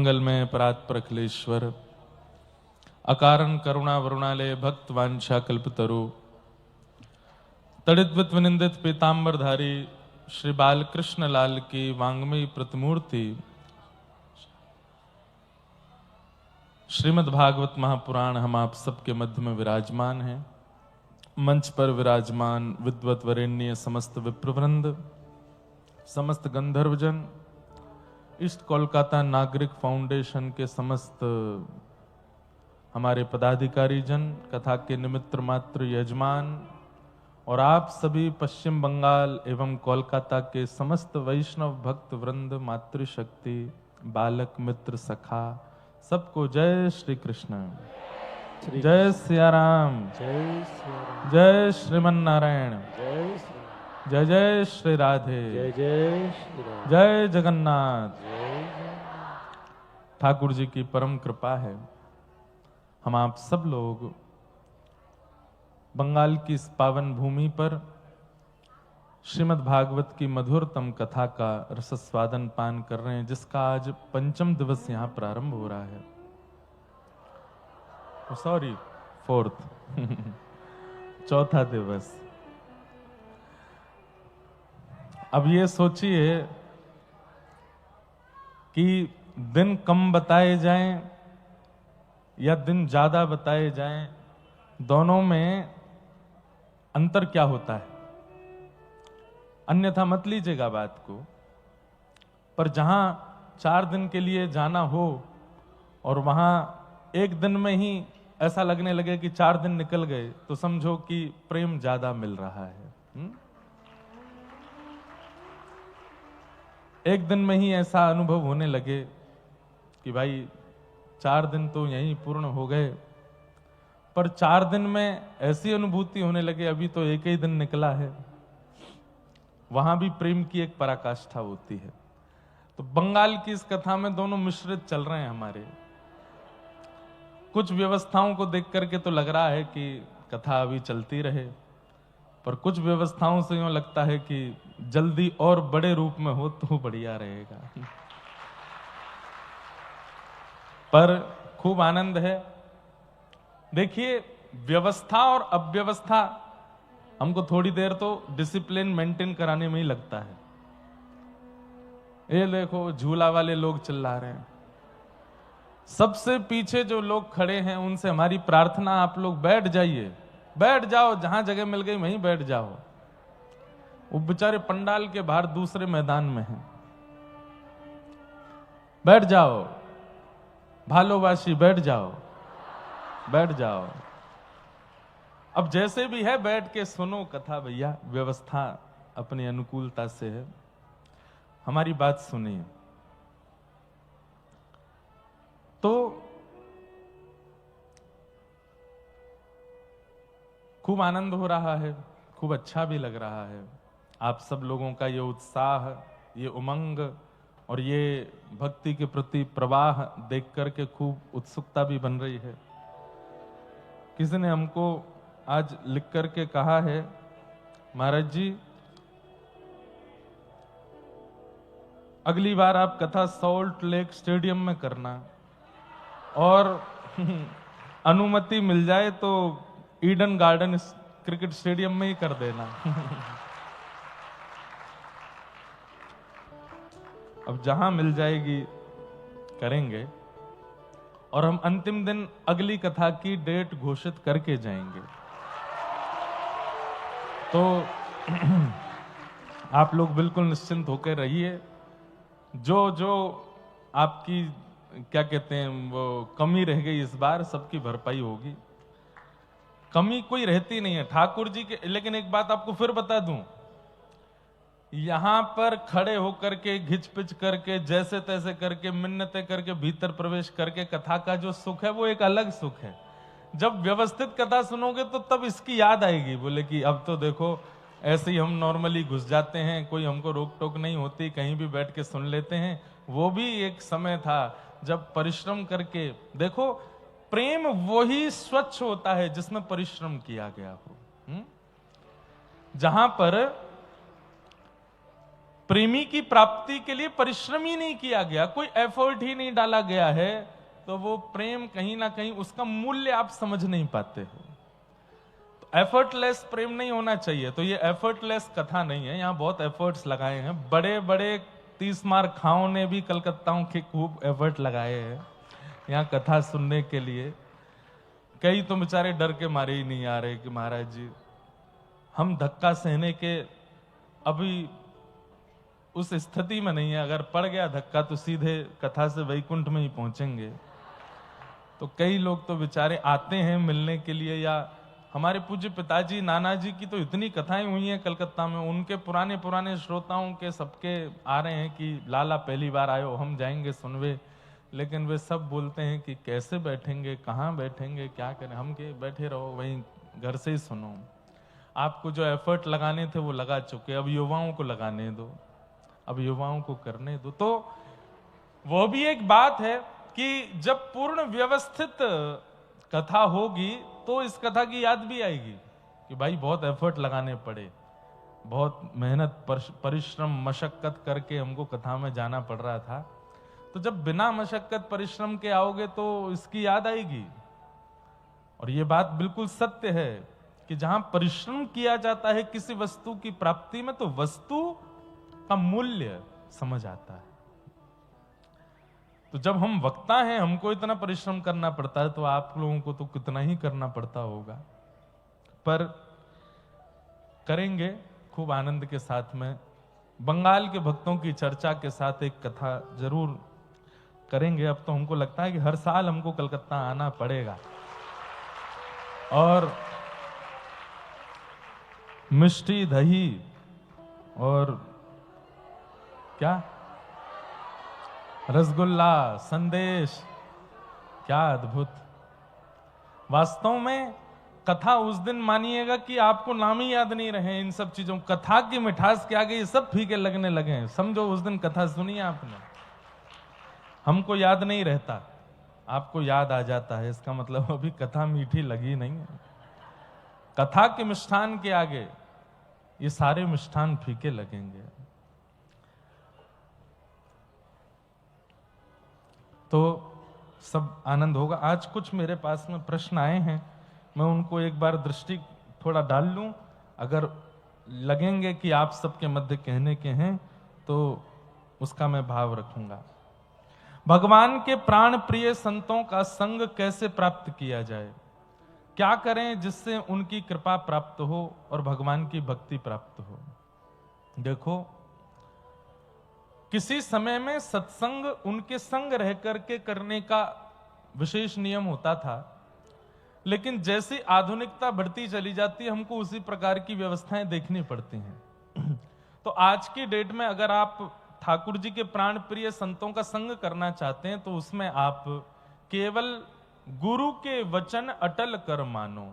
मंगलमय परात प्रखलेश्वर, अकारण करुणा वरुणालय भक्त वांछा कल्पतरु, तड़ित विनिंदित पीतांबरधारी श्री बालकृष्ण लाल की वांग्मयी प्रतिमूर्ति श्रीमद् भागवत महापुराण हम आप सबके मध्य में विराजमान हैं। मंच पर विराजमान विद्वत वरेण्य समस्त विप्रवृंद, समस्त गंधर्वजन, ईस्ट कोलकाता नागरिक फाउंडेशन के समस्त हमारे पदाधिकारी जन, कथा के निमित्त मात्र यजमान और आप सभी पश्चिम बंगाल एवं कोलकाता के समस्त वैष्णव भक्त वृंद, मातृशक्ति, बालक मित्र, सखा, सबको जय श्री कृष्ण, जय सिया राम, जय श्रीमन नारायण, जय जय श्री राधे, जय जगन्नाथ। ठाकुर जी की परम कृपा है, हम आप सब लोग बंगाल की इस पावन भूमि पर श्रीमद् भागवत की मधुरतम कथा का रसस्वादन पान कर रहे हैं, जिसका आज पंचम दिवस यहां प्रारंभ हो रहा है। सॉरी, फोर्थ चौथा दिवस। अब ये सोचिए कि दिन कम बताए जाएं या दिन ज्यादा बताए जाएं, दोनों में अंतर क्या होता है। अन्यथा मत लीजिएगा बात को, पर जहां 4 दिन के लिए जाना हो और वहां एक दिन में ही ऐसा लगने लगे कि 4 दिन निकल गए, तो समझो कि प्रेम ज्यादा मिल रहा है। एक दिन में ही ऐसा अनुभव होने लगे कि भाई 4 दिन तो यहीं पूर्ण हो गए, पर 4 दिन में ऐसी अनुभूति होने लगे अभी तो एक ही दिन निकला है। वहां भी प्रेम की एक पराकाष्ठा होती है। तो बंगाल की इस कथा में दोनों मिश्रित चल रहे हैं हमारे। कुछ व्यवस्थाओं को देख करके तो लग रहा है कि कथा अभी चलती रहे, पर कुछ व्यवस्थाओं से यूं लगता है कि जल्दी और बड़े रूप में हो तो बढ़िया रहेगा। पर खूब आनंद है। देखिए, व्यवस्था और अव्यवस्था हमको थोड़ी देर तो डिसिप्लिन मेंटेन कराने में ही लगता है। ये देखो, झूला वाले लोग चिल्ला रहे हैं, सबसे पीछे जो लोग खड़े हैं उनसे हमारी प्रार्थना, आप लोग बैठ जाइए, बैठ जाओ, जहां जगह मिल गई वहीं बैठ जाओ। वो बेचारे पंडाल के बाहर दूसरे मैदान में हैं। बैठ जाओ भालोवासी, बैठ जाओ, बैठ जाओ। अब जैसे भी है बैठ के सुनो कथा भैया, व्यवस्था अपनी अनुकूलता से है। हमारी बात सुनिए। तो खूब आनंद हो रहा है, खूब अच्छा भी लग रहा है। आप सब लोगों का ये उत्साह, ये उमंग और ये भक्ति के प्रति प्रवाह देख करके खूब उत्सुकता भी बन रही है। किसी ने हमको आज लिख करके कहा है, महाराज जी अगली बार आप कथा सॉल्ट लेक स्टेडियम में करना, और अनुमति मिल जाए तो ईडन गार्डन क्रिकेट स्टेडियम में ही कर देना। अब जहां मिल जाएगी करेंगे, और हम अंतिम दिन अगली कथा की डेट घोषित करके जाएंगे। तो आप लोग बिल्कुल निश्चिंत होकर रहिए। जो जो आपकी क्या कहते हैं वो कमी रह गई इस बार, सबकी भरपाई होगी। कमी कोई रहती नहीं है ठाकुर जी के। लेकिन एक बात आपको फिर बता दूं, यहां पर खड़े होकर के घिचपिच करके जैसे तैसे करके मिन्नतें करके भीतर प्रवेश करके कथा का जो सुख है वो एक अलग सुख है। जब व्यवस्थित कथा सुनोगे तो तब इसकी याद आएगी, बोले कि अब तो देखो ऐसे ही हम नॉर्मली घुस जाते हैं, कोई हमको रोक टोक नहीं होती, कहीं भी बैठ के सुन लेते हैं। वो भी एक समय था जब परिश्रम करके देखो, प्रेम वही स्वच्छ होता है जिसमें परिश्रम किया गया हो। जहां पर प्रेमी की प्राप्ति के लिए परिश्रम ही नहीं किया गया, कोई एफर्ट ही नहीं डाला गया है, तो वो प्रेम कहीं ना कहीं उसका मूल्य आप समझ नहीं पाते हो। तो एफर्टलेस प्रेम नहीं होना चाहिए। तो ये एफर्टलेस कथा नहीं है, यहाँ बहुत एफर्ट्स लगाए हैं। बड़े बड़े 30 मार खाओं ने भी कलकत्ताओं के खूब एफर्ट लगाए हैं यहाँ कथा सुनने के लिए। कई तो बेचारे डर के मारे ही नहीं आ रहे कि महाराज जी हम धक्का सहने के अभी उस स्थिति में नहीं है, अगर पड़ गया धक्का तो सीधे कथा से वैकुंठ में ही पहुंचेंगे। तो कई लोग तो बेचारे आते हैं मिलने के लिए, या हमारे पूज्य पिताजी नाना जी की तो इतनी कथाएं हुई हैं कलकत्ता में, उनके पुराने पुराने श्रोताओं के सबके आ रहे हैं कि लाला पहली बार आयो, हम जाएंगे सुनवे। लेकिन वे सब बोलते हैं कि कैसे बैठेंगे, कहाँ बैठेंगे, क्या करें। हम के बैठे रहो वहीं घर से ही सुनो, आपको जो एफर्ट लगाने थे वो लगा चुके, अब युवाओं को लगाने दो, अब युवाओं को करने दो। तो वो भी एक बात है कि जब पूर्ण व्यवस्थित कथा होगी तो इस कथा की याद भी आएगी कि भाई बहुत एफर्ट लगाने पड़े, बहुत मेहनत परिश्रम मशक्कत करके हमको कथा में जाना पड़ रहा था। तो जब बिना मशक्कत परिश्रम के आओगे तो इसकी याद आएगी। और ये बात बिल्कुल सत्य है कि जहां परिश्रम किया जाता है किसी वस्तु की प्राप्ति में, तो वस्तु का मूल्य समझ आता है। तो जब हम वक्ता हैं, हमको इतना परिश्रम करना पड़ता है, तो आप लोगों को तो कितना ही करना पड़ता होगा। पर करेंगे खूब आनंद के साथ में। बंगाल के भक्तों की चर्चा के साथ एक कथा जरूर करेंगे। अब तो हमको लगता है कि हर साल हमको कलकत्ता आना पड़ेगा। और मिष्टी दही और क्या रसगुल्ला संदेश, क्या अद्भुत। वास्तव में कथा उस दिन मानिएगा कि आपको नाम ही याद नहीं रहे इन सब चीजों। कथा की मिठास के आगे ये सब फीके लगने लगे हैं। समझो उस दिन कथा सुनी आपने, हमको याद नहीं रहता, आपको याद आ जाता है, इसका मतलब अभी कथा मीठी लगी नहीं है। कथा के मिष्ठान के आगे ये सारे मिष्ठान फीके लगेंगे। तो सब आनंद होगा। आज कुछ मेरे पास में प्रश्न आए हैं, मैं उनको एक बार दृष्टि थोड़ा डाल लूं। अगर लगेंगे कि आप सबके मध्य कहने के हैं तो उसका मैं भाव रखूंगा। भगवान के प्राण प्रिय संतों का संग कैसे प्राप्त किया जाए? क्या करें जिससे उनकी कृपा प्राप्त हो और भगवान की भक्ति प्राप्त हो? देखो, किसी समय में सत्संग उनके संग रह करके करने का विशेष नियम होता था, लेकिन जैसी आधुनिकता बढ़ती चली जाती है हमको उसी प्रकार की व्यवस्थाएं देखनी पड़ती हैं। तो आज की डेट में अगर आप ठाकुर जी के प्राण प्रिय संतों का संग करना चाहते हैं तो उसमें आप केवल गुरु के वचन अटल कर मानो,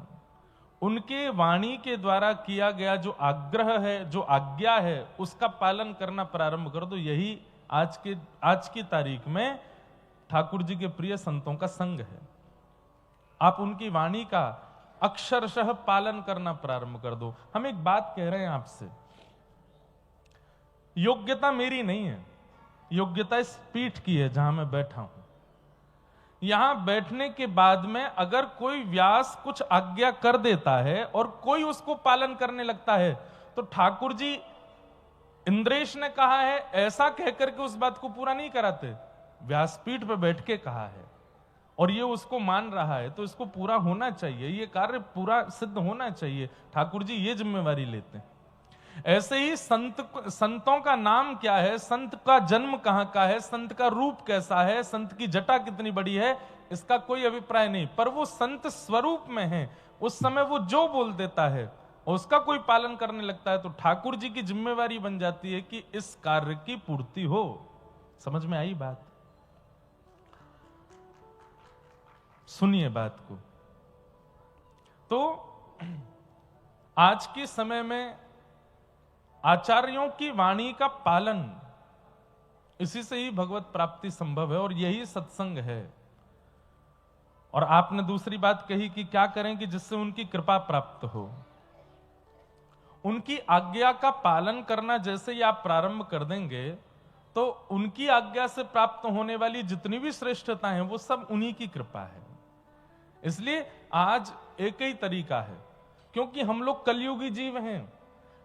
उनके वाणी के द्वारा किया गया जो आग्रह है, जो आज्ञा है, उसका पालन करना प्रारंभ कर दो। यही आज की तारीख में ठाकुर जी के प्रिय संतों का संग है। आप उनकी वाणी का अक्षरशः पालन करना प्रारंभ कर दो। हम एक बात कह रहे हैं आपसे, योग्यता मेरी नहीं है, योग्यता इस पीठ की है जहां मैं बैठा हूं। यहां बैठने के बाद में अगर कोई व्यास कुछ आज्ञा कर देता है और कोई उसको पालन करने लगता है, तो ठाकुर जी इंद्रेश ने कहा है ऐसा कहकर के उस बात को पूरा नहीं कराते, व्यासपीठ पे बैठ के कहा है और ये उसको मान रहा है, तो इसको पूरा होना चाहिए, ये कार्य पूरा सिद्ध होना चाहिए। ठाकुर जी ये जिम्मेवारी लेते हैं। ऐसे ही संतों का नाम क्या है, संत का जन्म कहां का है, संत का रूप कैसा है, संत की जटा कितनी बड़ी है, इसका कोई अभिप्राय नहीं, पर वो संत स्वरूप में है। उस समय वो जो बोल देता है और उसका कोई पालन करने लगता है, तो ठाकुर जी की जिम्मेवारी बन जाती है कि इस कार्य की पूर्ति हो। समझ में आई बात? सुनिए बात को। तो आज के समय में आचार्यों की वाणी का पालन, इसी से ही भगवत प्राप्ति संभव है और यही सत्संग है। और आपने दूसरी बात कही कि क्या करें कि जिससे उनकी कृपा प्राप्त हो। उनकी आज्ञा का पालन करना जैसे ही आप प्रारंभ कर देंगे तो उनकी आज्ञा से प्राप्त होने वाली जितनी भी श्रेष्ठता है वो सब उन्हीं की कृपा है। इसलिए आज एक ही तरीका है, क्योंकि हम लोग कलयुगी जीव हैं।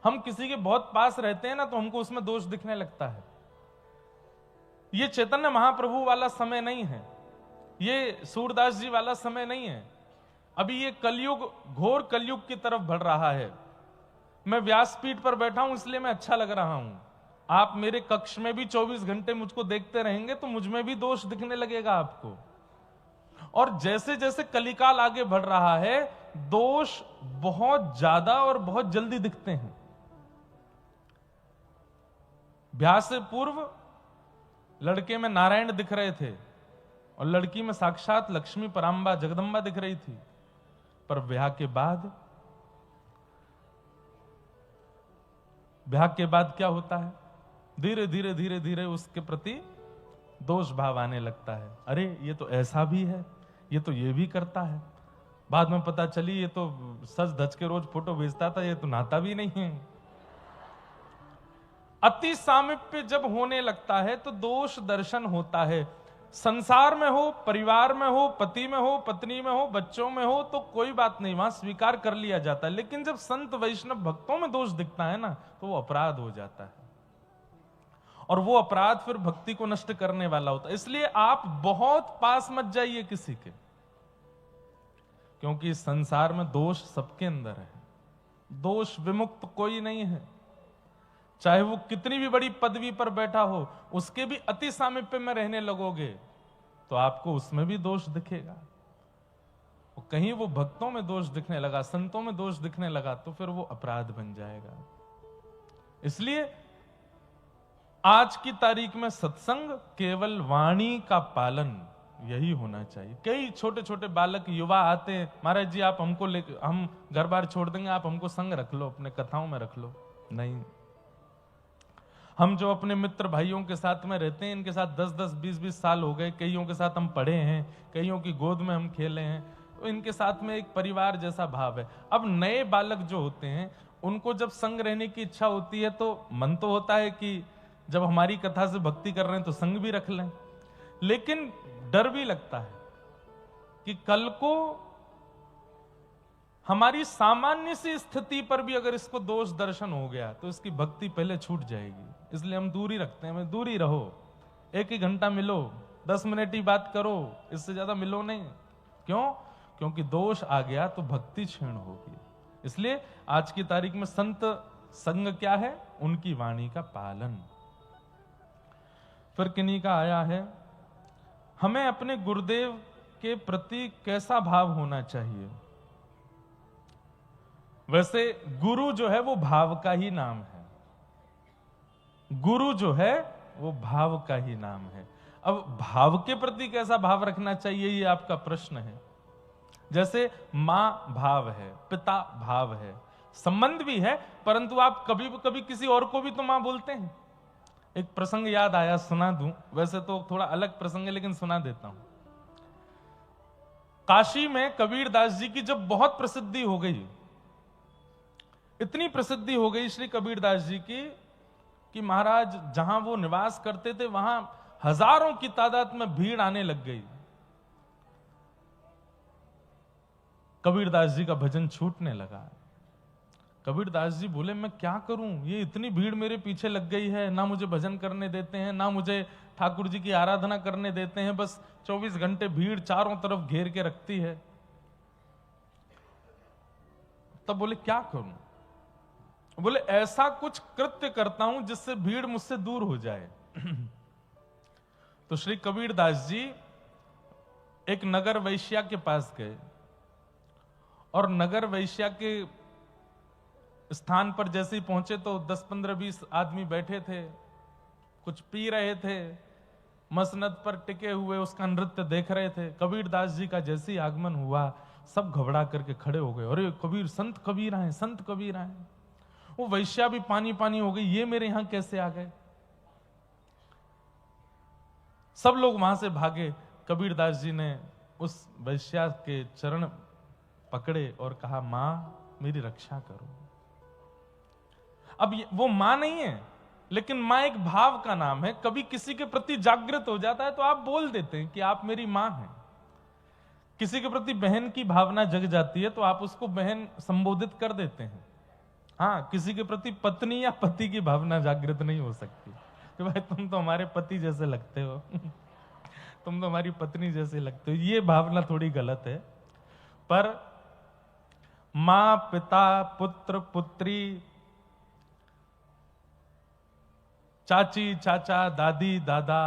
हम किसी के बहुत पास रहते हैं ना तो हमको उसमें दोष दिखने लगता है। ये चैतन्य महाप्रभु वाला समय नहीं है, ये सूरदास जी वाला समय नहीं है। अभी ये कलयुग, घोर कलयुग की तरफ बढ़ रहा है। मैं व्यासपीठ पर बैठा हूं इसलिए मैं अच्छा लग रहा हूं। आप मेरे कक्ष में भी 24 घंटे मुझको देखते रहेंगे तो मुझ में भी दोष दिखने लगेगा आपको। और जैसे जैसे कलिकाल आगे बढ़ रहा है दोष बहुत ज्यादा और बहुत जल्दी दिखते हैं। ब्याह से पूर्व लड़के में नारायण दिख रहे थे और लड़की में साक्षात लक्ष्मी परांबा जगदंबा दिख रही थी, पर ब्याह के बाद क्या होता है, धीरे धीरे धीरे धीरे उसके प्रति दोष भाव आने लगता है। अरे ये तो ऐसा भी है, ये तो ये भी करता है। बाद में पता चली ये तो सच धज के रोज फोटो भेजता था, ये तो नहाता भी नहीं है। अति सामीप्य जब होने लगता है तो दोष दर्शन होता है। संसार में हो, परिवार में हो, पति में हो, पत्नी में हो, बच्चों में हो तो कोई बात नहीं, वहां स्वीकार कर लिया जाता है। लेकिन जब संत वैष्णव भक्तों में दोष दिखता है ना तो वो अपराध हो जाता है, और वो अपराध फिर भक्ति को नष्ट करने वाला होता है। इसलिए आप बहुत पास मत जाइए किसी के, क्योंकि इस संसार में दोष सबके अंदर है। दोष विमुक्त कोई नहीं है, चाहे वो कितनी भी बड़ी पदवी पर बैठा हो, उसके भी अति सामीप्य में रहने लगोगे तो आपको उसमें भी दोष दिखेगा। कहीं वो भक्तों में दोष दिखने लगा, संतों में दोष दिखने लगा तो फिर वो अपराध बन जाएगा। इसलिए आज की तारीख में सत्संग केवल वाणी का पालन यही होना चाहिए। कई छोटे छोटे बालक युवा आते हैं, महाराज जी आप हमको हम घर बार छोड़ देंगे, आप हमको संग रख लो, अपने कथाओं में रख लो। नहीं, हम जो अपने मित्र भाइयों के साथ में रहते हैं, इनके साथ 10-10, 20-20 साल हो गए, कईयों के साथ हम पढ़े हैं, कईयों की गोद में हम खेले हैं, तो इनके साथ में एक परिवार जैसा भाव है। अब नए बालक जो होते हैं उनको जब संग रहने की इच्छा होती है तो मन तो होता है कि जब हमारी कथा से भक्ति कर रहे हैं तो संग भी रख लें, लेकिन डर भी लगता है कि कल को हमारी सामान्य सी स्थिति पर भी अगर इसको दोष दर्शन हो गया तो इसकी भक्ति पहले छूट जाएगी। इसलिए हम दूरी रखते हैं, दूर ही रहो, 1 ही घंटा मिलो, 10 मिनट ही बात करो, इससे ज्यादा मिलो नहीं। क्यों? क्योंकि दोष आ गया तो भक्ति क्षीण होगी। इसलिए आज की तारीख में संत संग क्या है? उनकी वाणी का पालन। फिर किन्हीं का आया है, हमें अपने गुरुदेव के प्रति कैसा भाव होना चाहिए? वैसे गुरु जो है वो भाव का ही नाम है, गुरु जो है वो भाव का ही नाम है। अब भाव के प्रति कैसा भाव रखना चाहिए ये आपका प्रश्न है। जैसे मां भाव है, पिता भाव है, संबंध भी है, परंतु आप कभी कभी किसी और को भी तो मां बोलते हैं। एक प्रसंग याद आया, सुना दूं, वैसे तो थोड़ा अलग प्रसंग है लेकिन सुना देता हूं। काशी में कबीरदास जी की जब बहुत प्रसिद्धि हो गई, इतनी प्रसिद्धि हो गई श्री कबीरदास जी की कि महाराज जहां वो निवास करते थे वहां हजारों की तादाद में भीड़ आने लग गई। कबीरदास जी का भजन छूटने लगा। कबीरदास जी बोले मैं क्या करूं, ये इतनी भीड़ मेरे पीछे लग गई है, ना मुझे भजन करने देते हैं, ना मुझे ठाकुर जी की आराधना करने देते हैं, बस 24 घंटे भीड़ चारों तरफ घेर के रखती है। तब बोले क्या करूं? बोले ऐसा कुछ कृत्य करता हूं जिससे भीड़ मुझसे दूर हो जाए। तो श्री कबीरदास जी एक नगर वैश्या के पास गए और नगर वैश्या के स्थान पर जैसे ही पहुंचे तो 10, 15, 20 आदमी बैठे थे, कुछ पी रहे थे, मसनद पर टिके हुए उसका नृत्य देख रहे थे। कबीरदास जी का जैसे ही आगमन हुआ सब घबरा करके खड़े हो गए, अरे कबीर, संत कबीर आए, संत कबीर आए। वो वैश्या भी पानी पानी हो गई, ये मेरे यहां कैसे आ गए? सब लोग वहां से भागे। कबीरदास जी ने उस वैश्या के चरण पकड़े और कहा, मां मेरी रक्षा करो। अब वो मां नहीं है, लेकिन मां एक भाव का नाम है। कभी किसी के प्रति जागृत हो जाता है तो आप बोल देते हैं कि आप मेरी मां हैं। किसी के प्रति बहन की भावना जग जाती है तो आप उसको बहन संबोधित कर देते हैं। हाँ, किसी के प्रति पत्नी या पति की भावना जागृत नहीं हो सकती कि भाई तुम तो हमारे पति जैसे लगते हो तुम तो हमारी पत्नी जैसे लगते हो। ये भावना थोड़ी गलत है। पर मां, पिता, पुत्र, पुत्री, चाची, चाचा, दादी, दादा,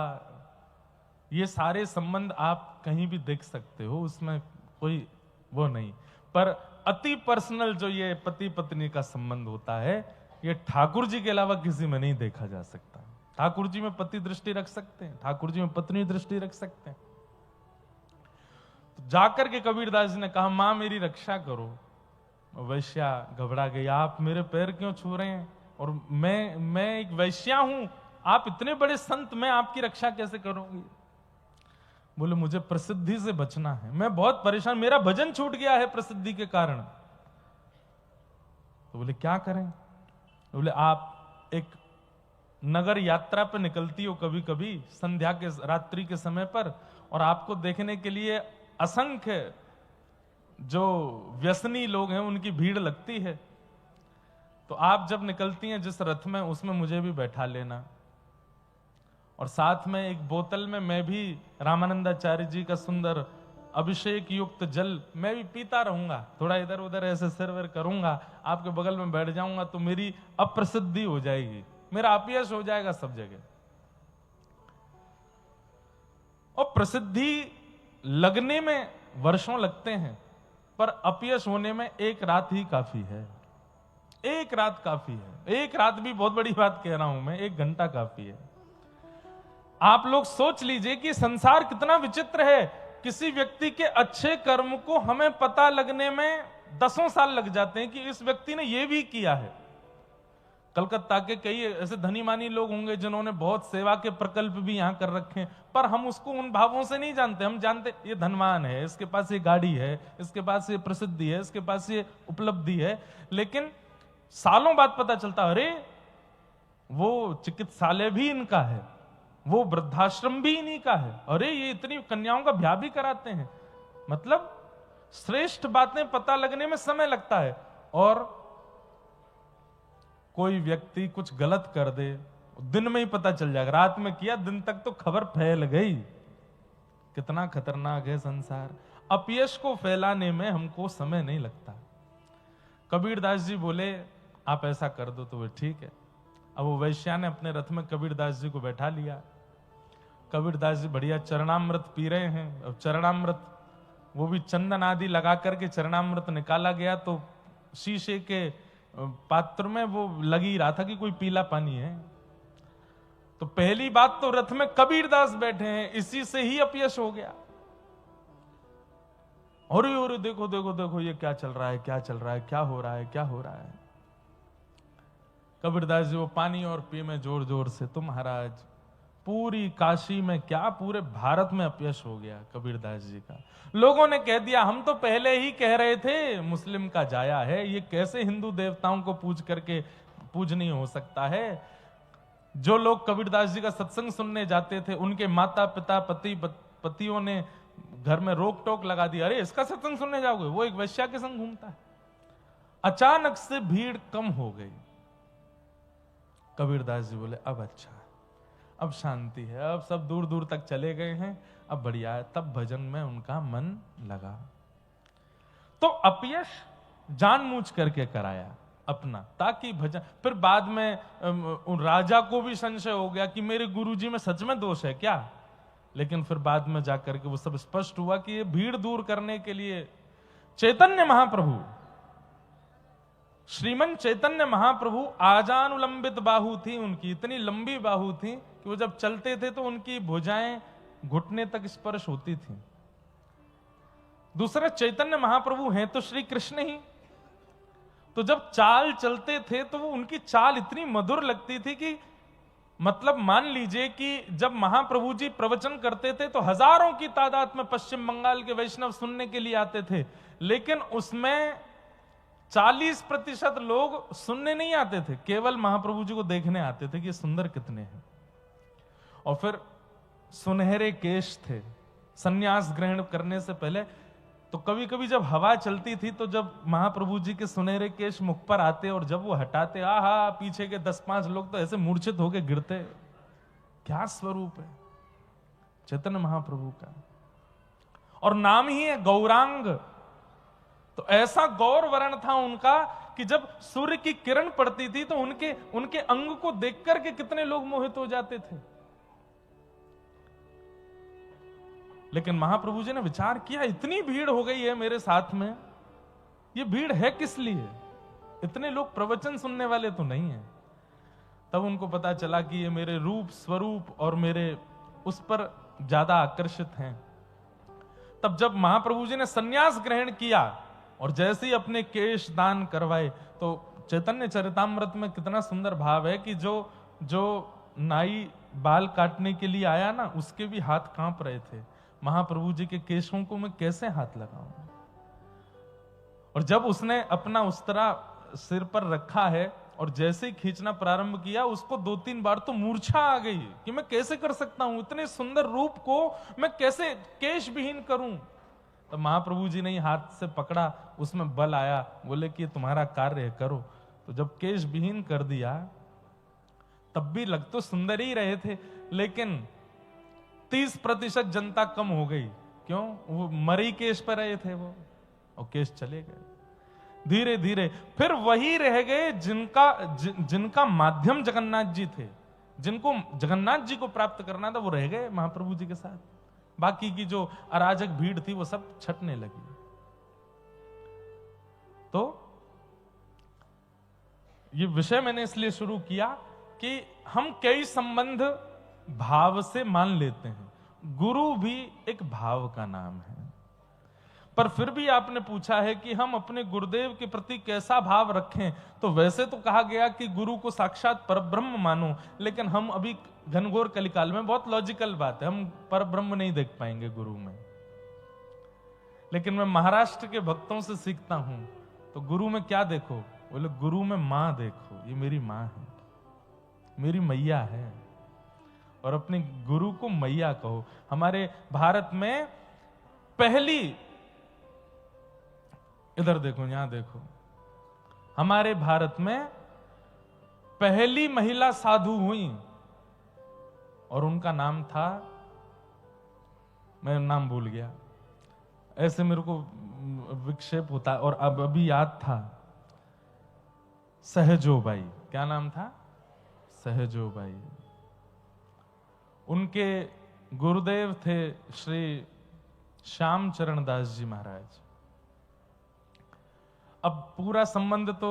ये सारे संबंध आप कहीं भी देख सकते हो, उसमें कोई वो नहीं। पर अति पर्सनल जो ये पति पत्नी का संबंध होता है, ये ठाकुर जी के अलावा किसी में नहीं देखा जा सकता। ठाकुर जी में पति दृष्टि रख सकते हैं, ठाकुर जी में पत्नी दृष्टि रख सकते हैं। तो जाकर के कबीरदास जी ने कहा, मां मेरी रक्षा करो। वैश्या घबरा गई, आप मेरे पैर क्यों छू रहे हैं? और मैं एक वैश्या हूं, आप इतने बड़े संत, मैं आपकी रक्षा कैसे करूंगी? बोले मुझे प्रसिद्धि से बचना है, मैं बहुत परेशान, मेरा भजन छूट गया है प्रसिद्धि के कारण। तो बोले क्या करें? बोले आप एक नगर यात्रा पर निकलती हो कभी कभी संध्या के रात्रि के समय पर, और आपको देखने के लिए असंख्य जो व्यसनी लोग हैं उनकी भीड़ लगती है। तो आप जब निकलती हैं जिस रथ में, उसमें मुझे भी बैठा लेना, और साथ में एक बोतल में मैं भी रामानंदाचार्य जी का सुंदर अभिषेक युक्त जल मैं भी पीता रहूंगा, थोड़ा इधर उधर ऐसे सिर करूंगा, आपके बगल में बैठ जाऊंगा तो मेरी अप्रसिद्धि हो जाएगी, मेरा अपयश हो जाएगा सब जगह। और प्रसिद्धि लगने में वर्षों लगते हैं, पर अपयश होने में एक रात ही काफी है। एक रात काफी है। एक रात भी बहुत बड़ी बात कह रहा हूं मैं, 1 घंटा काफी है। आप लोग सोच लीजिए कि संसार कितना विचित्र है। किसी व्यक्ति के अच्छे कर्म को हमें पता लगने में 10 साल लग जाते हैं कि इस व्यक्ति ने यह भी किया है। कलकत्ता के कई ऐसे धनी मानी लोग होंगे जिन्होंने बहुत सेवा के प्रकल्प भी यहां कर रखे हैं, पर हम उसको उन भावों से नहीं जानते। हम जानते ये धनवान है, इसके पास ये गाड़ी है, इसके पास ये प्रसिद्धि है, इसके पास ये उपलब्धि है, लेकिन सालों बाद पता चलता अरे वो चिकित्सालय भी इनका है, वो वृद्धाश्रम भी इन्हीं का है, अरे ये इतनी कन्याओं का ब्याह भी कराते हैं। मतलब श्रेष्ठ बातें पता लगने में समय लगता है। और कोई व्यक्ति कुछ गलत कर दे, दिन में ही पता चल जाएगा, रात में किया दिन तक तो खबर फैल गई। कितना खतरनाक है संसार। अपयश को फैलाने में हमको समय नहीं लगता। कबीरदास जी बोले आप ऐसा कर दो तो वो ठीक है। अब वो वैश्या ने अपने रथ में कबीरदास जी को बैठा लिया। कबीरदास जी बढ़िया चरणामृत पी रहे हैं। अब चरणामृत वो भी चंदन आदि लगा करके चरणामृत निकाला गया तो शीशे के पात्र में वो लगी रहा था कि कोई पीला पानी है। तो पहली बात तो रथ में कबीरदास बैठे हैं, इसी से ही अपयश हो गया। और देखो देखो देखो ये क्या चल रहा है, क्या चल रहा है, क्या हो रहा है, क्या हो रहा है। कबीरदास जी वो पानी और पी में जोर जोर से, तो महाराज पूरी काशी में क्या पूरे भारत में अपयश हो गया कबीरदास जी का। लोगों ने कह दिया हम तो पहले ही कह रहे थे मुस्लिम का जाया है, ये कैसे हिंदू देवताओं को पूज करके पूजनीय हो सकता है। जो लोग कबीरदास जी का सत्संग सुनने जाते थे उनके माता पिता पतियों ने घर में रोक टोक लगा दी, अरे इसका सत्संग सुनने जाओगे, वो एक वैश्या के संग घूमता है। अचानक से भीड़ कम हो गई। कबीरदास जी बोले अब अच्छा, अब शांति है, अब सब दूर दूर तक चले गए हैं, अब बढ़िया है। तब भजन में उनका मन लगा। तो अपयश जानबूझ करके कराया अपना, ताकि भजन। फिर बाद में उन राजा को भी संशय हो गया कि मेरे गुरुजी में सच में दोष है क्या। लेकिन फिर बाद में जाकर के वो सब स्पष्ट हुआ कि ये भीड़ दूर करने के लिए चैतन्य महाप्रभु, श्रीमन चैतन्य महाप्रभु आजानुलंबित बाहु थी उनकी, इतनी लंबी बाहु थी कि वो जब चलते थे तो उनकी भुजाएं घुटने तक स्पर्श होती थी। दूसरा चैतन्य महाप्रभु हैं तो श्री कृष्ण ही, तो जब चाल चलते थे तो वो उनकी चाल इतनी मधुर लगती थी कि मतलब मान लीजिए कि जब महाप्रभु जी प्रवचन करते थे तो हजारों की तादाद में पश्चिम बंगाल के वैष्णव सुनने के लिए आते थे, लेकिन उसमें 40% लोग सुनने नहीं आते थे, केवल महाप्रभु जी को देखने आते थे कि ये सुंदर कितने हैं। और फिर सुनहरे केश थे। सन्यास ग्रहण करने से पहले तो कभी कभी जब हवा चलती थी तो जब महाप्रभु जी के सुनहरे केश मुख पर आते और जब वो हटाते, आहा, पीछे के 10-5 लोग तो ऐसे मूर्छित होके गिरते। क्या स्वरूप है चैतन्य महाप्रभु का। और नाम ही है गौरांग। तो ऐसा गौर वर्ण था उनका कि जब सूर्य की किरण पड़ती थी तो उनके अंग को देख करके कितने लोग मोहित हो जाते थे। लेकिन महाप्रभु जी ने विचार किया, इतनी भीड़ हो गई है मेरे साथ में, ये भीड़ है किस लिए? इतने लोग प्रवचन सुनने वाले तो नहीं है। तब उनको पता चला कि ये मेरे रूप स्वरूप और मेरे उस पर ज्यादा आकर्षित हैं। तब जब महाप्रभु जी ने सन्यास ग्रहण किया और जैसे ही अपने केश दान करवाए, तो चैतन्य चरितामृत में कितना सुंदर भाव है कि जो नाई बाल काटने के लिए आया ना, उसके भी हाथ कांप रहे थे। महाप्रभु जी के केशों को मैं कैसे हाथ लगाऊं? और जब उसने अपना उस्तरा सिर पर रखा है और जैसे ही खींचना प्रारंभ किया, उसको 2-3 बार तो मूर्छा आ गई कि मैं कैसे कर सकता हूं, इतने सुंदर रूप को मैं कैसे केश विहीन करूं। तो महाप्रभु जी ने ही हाथ से पकड़ा, उसमें बल आया, बोले कि तुम्हारा कार्य है, करो। तो जब केश विहीन कर दिया तब भी लग तो सुंदर ही रहे थे, लेकिन 30% जनता कम हो गई। क्यों? वो मरी केश पर रहे थे वो, और केश चले गए। धीरे धीरे फिर वही रह गए जिनका माध्यम जगन्नाथ जी थे, जिनको जगन्नाथ जी को प्राप्त करना था, वो रह गए महाप्रभु जी के साथ। बाकी की जो अराजक भीड़ थी वो सब छटने लगी। तो ये विषय मैंने इसलिए शुरू किया कि हम कई संबंध भाव से मान लेते हैं। गुरु भी एक भाव का नाम है। पर फिर भी आपने पूछा है कि हम अपने गुरुदेव के प्रति कैसा भाव रखें, तो वैसे तो कहा गया कि गुरु को साक्षात परब्रह्म मानो, लेकिन हम अभी घनघोर कलिकाल में, बहुत लॉजिकल बात है, हम परब्रह्म नहीं देख पाएंगे गुरु में। लेकिन मैं महाराष्ट्र के भक्तों से सीखता हूं, तो गुरु में क्या देखो? बोले गुरु में मां देखो, ये मेरी मां है, मेरी मैया है। और अपने गुरु को मैया कहो। हमारे भारत में पहली, इधर देखो, यहां देखो, हमारे भारत में पहली महिला साधु हुई और उनका नाम था, मैं नाम भूल गया, ऐसे मेरे को विक्षेप होता, और अब अभी याद था, सहजोबाई। क्या नाम था? सहजोबाई। उनके गुरुदेव थे श्री श्याम चरण दास जी महाराज। अब पूरा संबंध तो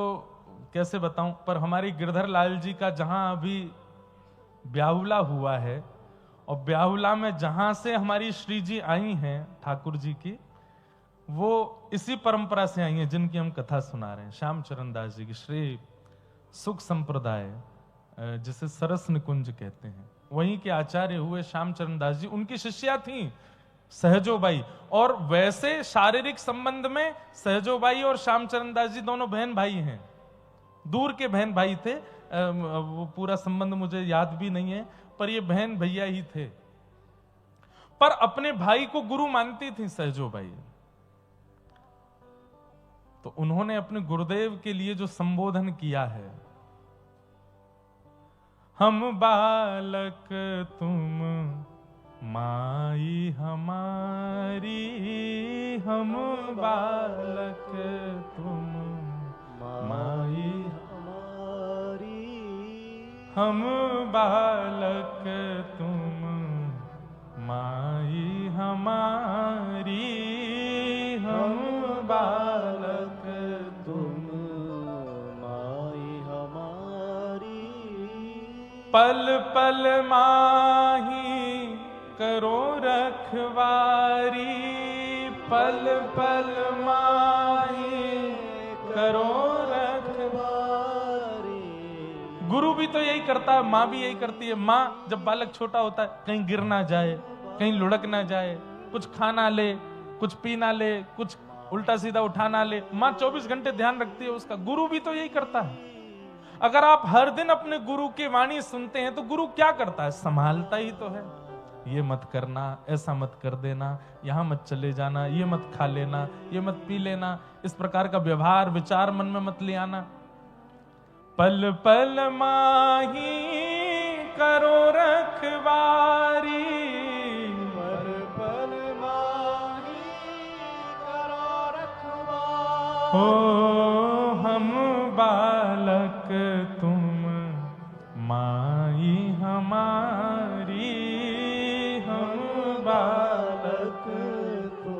कैसे बताऊं, पर हमारी गिरधर लाल जी का जहां अभी ब्याहुला हुआ है, और ब्याहुला में जहां से हमारी श्री जी आई हैं ठाकुर जी की, वो इसी परंपरा से आई हैं जिनकी हम कथा सुना रहे हैं। श्याम चरण दास जी की श्री सुख संप्रदाय, जिसे सरस निकुंज कहते हैं, वहीं के आचार्य हुए श्याम चरण दास जी, उनकी शिष्या थी सहजोबाई। और वैसे शारीरिक संबंध में सहजोबाई और श्याम चरण दास जी दोनों बहन भाई हैं, दूर के बहन भाई थे। वो पूरा संबंध मुझे याद भी नहीं है, पर ये बहन भैया ही थे। पर अपने भाई को गुरु मानती थी सहजोबाई। तो उन्होंने अपने गुरुदेव के लिए जो संबोधन किया है, हम बालक तुम माई हमारी, हम बालक तुम माई हमारी, हम बालक तुम माई हमारी, हम बालक तुम माई हमारी, पल पल माही करो रखवारी, पल पल माही करो रखवारी। गुरु भी तो यही करता है, माँ भी यही करती है। माँ जब बालक छोटा होता है, कहीं गिर ना जाए, कहीं लुढ़क ना जाए, कुछ खाना ले, कुछ पीना ले, कुछ उल्टा सीधा उठा ना ले। माँ 24 घंटे ध्यान रखती है उसका। गुरु भी तो यही करता है। अगर आप हर दिन अपने गुरु की वाणी सुनते हैं तो गुरु क्या करता है? संभालता ही तो है। ये मत करना, ऐसा मत कर देना, यहां मत चले जाना, ये मत खा लेना, ये मत पी लेना, इस प्रकार का व्यवहार विचार मन में मत ले आना। पल पल माही करो रखवारी, पल पल माही करो रखवारी। हो हम बालक तुम माई हमारी, हम बालक तुम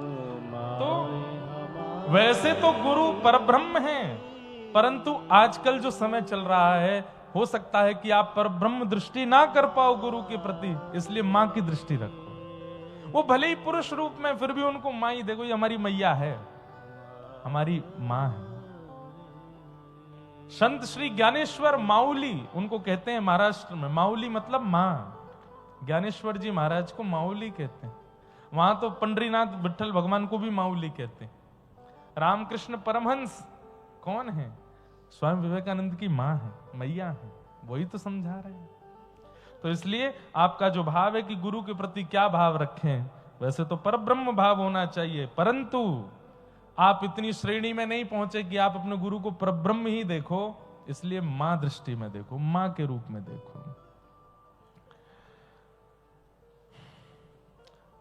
तो माई हमारी। वैसे तो गुरु परब्रह्म हैं, परंतु आजकल जो समय चल रहा है, हो सकता है कि आप परब्रह्म दृष्टि ना कर पाओ गुरु के प्रति, इसलिए मां की दृष्टि रखो। वो भले ही पुरुष रूप में, फिर भी उनको मां ही देखो। ये हमारी मैया है, हमारी मां है। संत श्री ज्ञानेश्वर माउली उनको कहते हैं महाराष्ट्र में। माउली मतलब मां। ज्ञानेश्वर जी महाराज को माउली कहते हैं। वहां तो पंडरीनाथ विठल भगवान को भी माउली कहते हैं। रामकृष्ण परमहंस कौन है? स्वयं विवेकानंद की मां है, मैया है। वही तो समझा रहे हैं। तो इसलिए आपका जो भाव है कि गुरु के प्रति क्या भाव रखें, वैसे तो परब्रह्म भाव होना चाहिए, परंतु आप इतनी श्रेणी में नहीं पहुंचे कि आप अपने गुरु को परब्रह्म ही देखो। इसलिए मां दृष्टि में देखो, मां के रूप में देखो।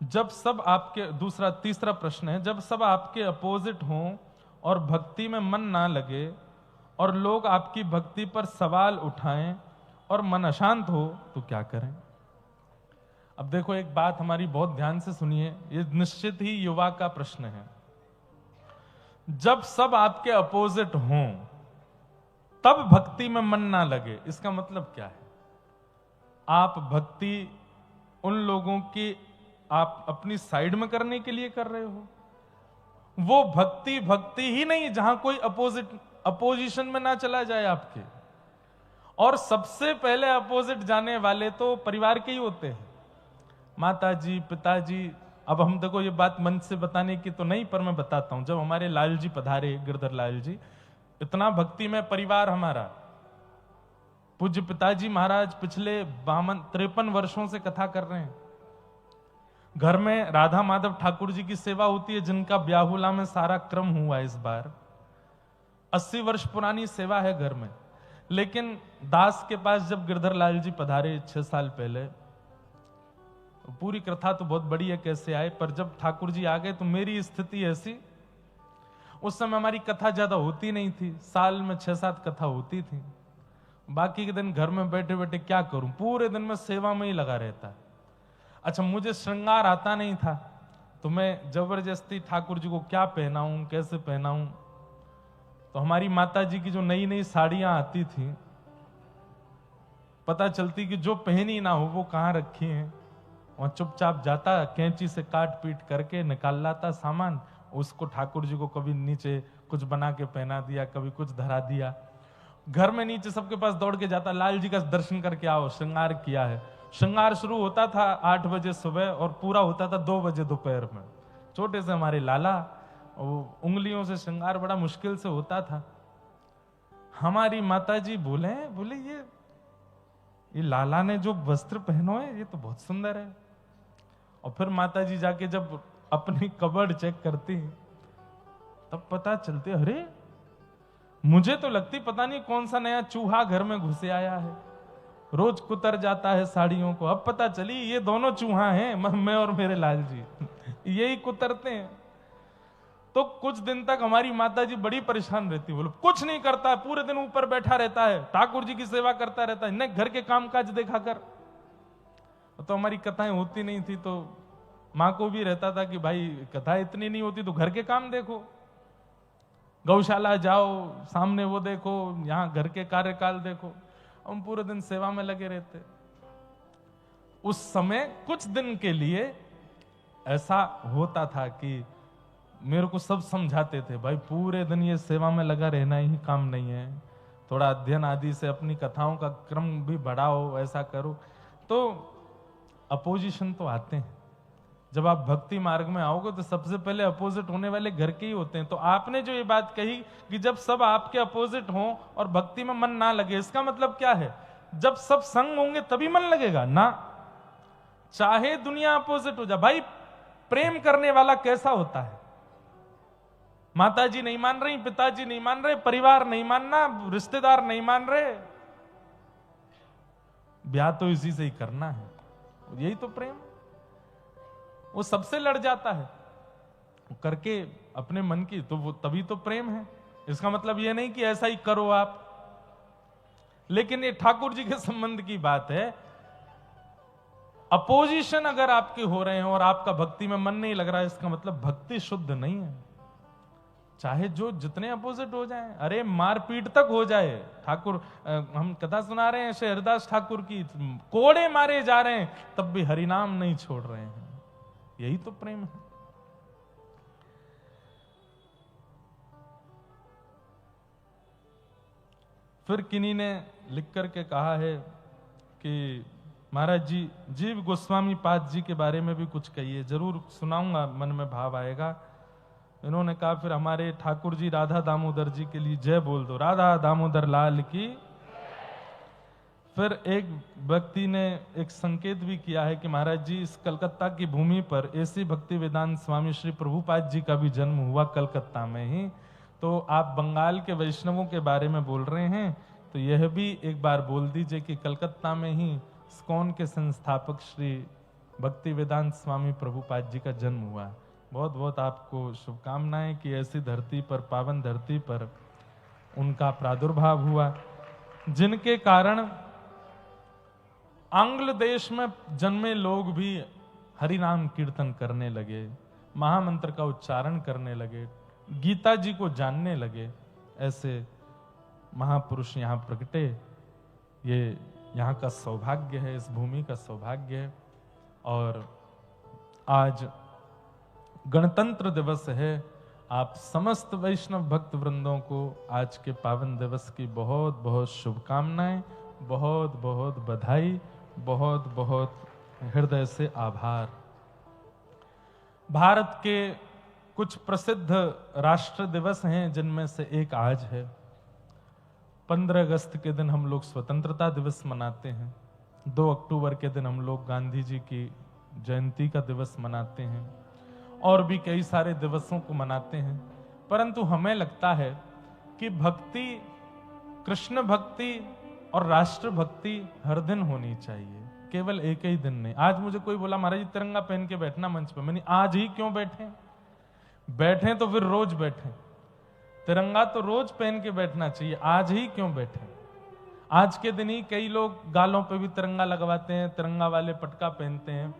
जब सब आपके, दूसरा तीसरा प्रश्न है, जब सब आपके अपोजिट हों और भक्ति में मन ना लगे और लोग आपकी भक्ति पर सवाल उठाएं और मन अशांत हो, तो क्या करें? अब देखो, एक बात हमारी बहुत ध्यान से सुनिए, ये निश्चित ही युवा का प्रश्न है। जब सब आपके अपोजिट हों तब भक्ति में मन ना लगे, इसका मतलब क्या है? आप भक्ति उन लोगों की आप अपनी साइड में करने के लिए कर रहे हो। वो भक्ति भक्ति ही नहीं जहां कोई अपोजिशन में ना चला जाए आपके। और सबसे पहले अपोजिट जाने वाले तो परिवार के ही होते हैं, माता जी, पिताजी। अब हम देखो, ये बात मन से बताने की तो नहीं, पर मैं बताता हूं। जब हमारे लाल जी पधारे, गिरधर लाल जी, इतना भक्ति में परिवार हमारा, पूज्य पिताजी महाराज पिछले 53 वर्षों से कथा कर रहे हैं। घर में राधा माधव ठाकुर जी की सेवा होती है, जिनका ब्याहुला में सारा क्रम हुआ इस बार। 80 वर्ष पुरानी सेवा है घर में। लेकिन दास के पास जब गिरधर लाल जी पधारे 6 साल पहले, पूरी कथा तो बहुत बड़ी है कैसे आए, पर जब ठाकुर जी आ गए तो मेरी स्थिति ऐसी, उस समय हमारी कथा ज्यादा होती नहीं थी, साल में 6-7 कथा होती थी। बाकी के दिन घर में बैठे बैठे क्या करूं, पूरे दिन में सेवा में ही लगा रहता। अच्छा, मुझे श्रृंगार आता नहीं था, तो मैं जबरदस्ती ठाकुर जी को क्या पहनाऊं, कैसे पहनाऊं। तो हमारी माता जी की जो नई नई साड़ियां आती थी, पता चलती कि जो पहनी ना हो वो कहां रखी हैं। वहां चुपचाप जाता, कैंची से काट पीट करके निकाल लाता सामान, उसको ठाकुर जी को कभी नीचे कुछ बना के पहना दिया, कभी कुछ धरा दिया। घर में नीचे सबके पास दौड़ के जाता, लाल जी का दर्शन करके आओ, श्रृंगार किया है। श्रृंगार शुरू होता था 8 बजे सुबह और पूरा होता था 2 बजे दोपहर में। छोटे से हमारे लाला, उंगलियों से श्रृंगार बड़ा मुश्किल से होता था। हमारी माताजी बोले ये लाला ने जो वस्त्र पहनो है ये तो बहुत सुंदर है। और फिर माताजी जाके जब अपनी कबर्ड चेक करती, तब पता चलते, अरे मुझे तो लगती पता नहीं कौन सा नया चूहा घर में घुसे आया है, रोज कुतर जाता है साड़ियों को। अब पता चली ये दोनों चूहा हैं, मैं और मेरे लाल जी यही कुतरते हैं। तो कुछ दिन तक हमारी माताजी बड़ी परेशान रहती, बोलो कुछ नहीं करता, पूरे दिन ऊपर बैठा रहता है, ठाकुर जी की सेवा करता रहता है, न घर के कामकाज देखा कर। तो हमारी कथाएं होती नहीं थी, तो माँ को भी रहता था कि भाई कथा इतनी नहीं होती तो घर के काम देखो, गौशाला जाओ, सामने वो देखो, यहाँ घर के कार्यकाल देखो। हम पूरे दिन सेवा में लगे रहते। उस समय कुछ दिन के लिए ऐसा होता था कि मेरे को सब समझाते थे, भाई पूरे दिन ये सेवा में लगा रहना ही काम नहीं है, थोड़ा अध्ययन आदि से अपनी कथाओं का क्रम भी बढ़ाओ, ऐसा करो। तो अपोजिशन तो आते हैं, जब आप भक्ति मार्ग में आओगे तो सबसे पहले अपोजिट होने वाले घर के ही होते हैं। तो आपने जो ये बात कही कि जब सब आपके अपोजिट हों और भक्ति में मन ना लगे, इसका मतलब क्या है? जब सब संग होंगे तभी मन लगेगा ना। चाहे दुनिया अपोजिट हो जाए, भाई प्रेम करने वाला कैसा होता है? माताजी नहीं मान रही, पिताजी नहीं मान रहे, परिवार नहीं मानना, रिश्तेदार नहीं मान रहे, ब्याह तो इसी से ही करना है। यही तो प्रेम। वो सबसे लड़ जाता है करके अपने मन की, तो वो तभी तो प्रेम है। इसका मतलब ये नहीं कि ऐसा ही करो आप। लेकिन ये ठाकुर जी के संबंध की बात है। अपोजिशन अगर आपके हो रहे हैं और आपका भक्ति में मन नहीं लग रहा है, इसका मतलब भक्ति शुद्ध नहीं है। चाहे जो जितने अपोजिट हो जाएं, अरे मारपीट तक हो जाए। ठाकुर, हम कथा सुना रहे हैं श्री हरिदास ठाकुर की, कोड़े मारे जा रहे हैं तब भी हरिनाम नहीं छोड़ रहे हैं। यही तो प्रेम है। फिर किन्हीं ने लिख करके कहा है कि महाराज जी, जीव गोस्वामी पाद जी के बारे में भी कुछ कहिए। जरूर सुनाऊंगा, मन में भाव आएगा। इन्होंने कहा फिर हमारे ठाकुर जी राधा दामोदर जी के लिए जय बोल दो, राधा दामोदर लाल की। फिर एक व्यक्ति ने एक संकेत भी किया है कि महाराज जी, इस कलकत्ता की भूमि पर ऐसी भक्ति वेदांत स्वामी श्री प्रभुपाद जी का भी जन्म हुआ कलकत्ता में ही। तो आप बंगाल के वैष्णवों के बारे में बोल रहे हैं, तो यह भी एक बार बोल दीजिए कि कलकत्ता में ही इस्कॉन के संस्थापक श्री भक्ति वेदांत स्वामी प्रभुपाद जी का जन्म हुआ। बहुत बहुत आपको शुभकामनाएं कि ऐसी धरती पर, पावन धरती पर उनका प्रादुर्भाव हुआ, जिनके कारण आंग्ल देश में जन्मे लोग भी हरिनाम कीर्तन करने लगे, महामंत्र का उच्चारण करने लगे, गीता जी को जानने लगे। ऐसे महापुरुष यहाँ प्रकटे। ये यहाँ का सौभाग्य है, इस भूमि का सौभाग्य है। और आज गणतंत्र दिवस है। आप समस्त वैष्णव भक्त वृंदों को आज के पावन दिवस की बहुत बहुत शुभकामनाएं, बहुत बहुत बधाई, बहुत बहुत हृदय से आभार। भारत के कुछ प्रसिद्ध राष्ट्र दिवस हैं, जिनमें से एक आज है। 15 अगस्त के दिन हम लोग स्वतंत्रता दिवस मनाते हैं। 2 अक्टूबर के दिन हम लोग गांधी जी की जयंती का दिवस मनाते हैं, और भी कई सारे दिवसों को मनाते हैं। परंतु हमें लगता है कि भक्ति, कृष्ण भक्ति और राष्ट्र भक्ति हर दिन होनी चाहिए, केवल एक ही दिन नहीं। आज मुझे कोई बोला महाराज जी तिरंगा पहन के बैठना मंच पे, मैंने आज ही क्यों बैठे? बैठे तो फिर रोज बैठे। तिरंगा तो रोज पहन के बैठना चाहिए, आज ही क्यों बैठे? आज के दिन ही कई लोग गालों पे भी तिरंगा लगवाते हैं, तिरंगा वाले पटका पहनते हैं।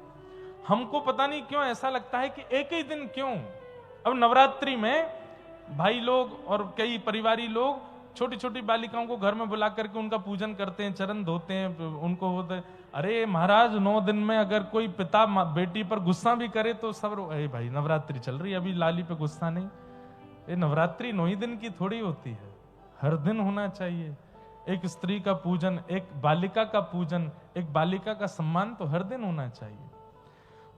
हमको पता नहीं क्यों ऐसा लगता है कि एक ही दिन क्यों? अब नवरात्रि में भाई लोग और कई परिवारी लोग छोटी छोटी बालिकाओं को घर में बुला करके उनका पूजन करते हैं, चरण धोते हैं, उनको होते हैं। अरे महाराज, 9 दिन में अगर कोई पिता बेटी पर गुस्सा भी करे तो सब अरे भाई नवरात्रि चल रही है, अभी लाली पे गुस्सा नहीं। ये नवरात्रि 9 ही दिन की थोड़ी होती है, हर दिन होना चाहिए। एक स्त्री का पूजन, एक बालिका का पूजन, एक बालिका का सम्मान तो हर दिन होना चाहिए।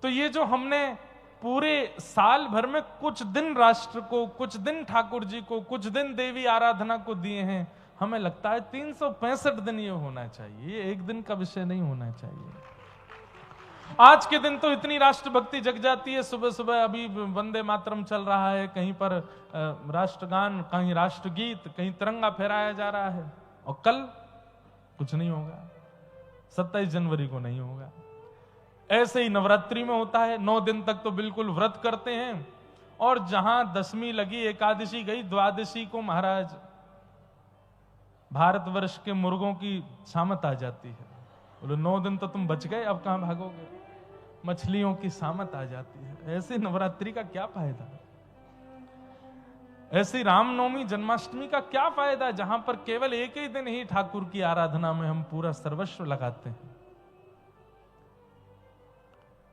तो ये जो हमने पूरे साल भर में कुछ दिन राष्ट्र को, कुछ दिन ठाकुर जी को, कुछ दिन देवी आराधना को दिए हैं, हमें लगता है 365 दिन ये होना चाहिए, ये एक दिन का विषय नहीं होना चाहिए। आज के दिन तो इतनी राष्ट्रभक्ति जग जाती है। सुबह सुबह अभी वंदे मातरम चल रहा है, कहीं पर राष्ट्रगान, कहीं राष्ट्रगीत, कहीं तिरंगा फहराया जा रहा है, और कल कुछ नहीं होगा, 27 जनवरी को नहीं होगा। ऐसे ही नवरात्रि में होता है, 9 दिन तक तो बिल्कुल व्रत करते हैं, और जहां दशमी लगी, एकादशी गई, द्वादशी को महाराज भारतवर्ष के मुर्गों की सामत आ जाती है। बोले 9 दिन तो तुम बच गए, अब कहां भागोगे? मछलियों की सामत आ जाती है। ऐसे नवरात्रि का क्या फायदा? ऐसी रामनवमी, जन्माष्टमी का क्या फायदा, जहां पर केवल एक ही दिन ही ठाकुर की आराधना में हम पूरा सर्वस्व लगाते हैं।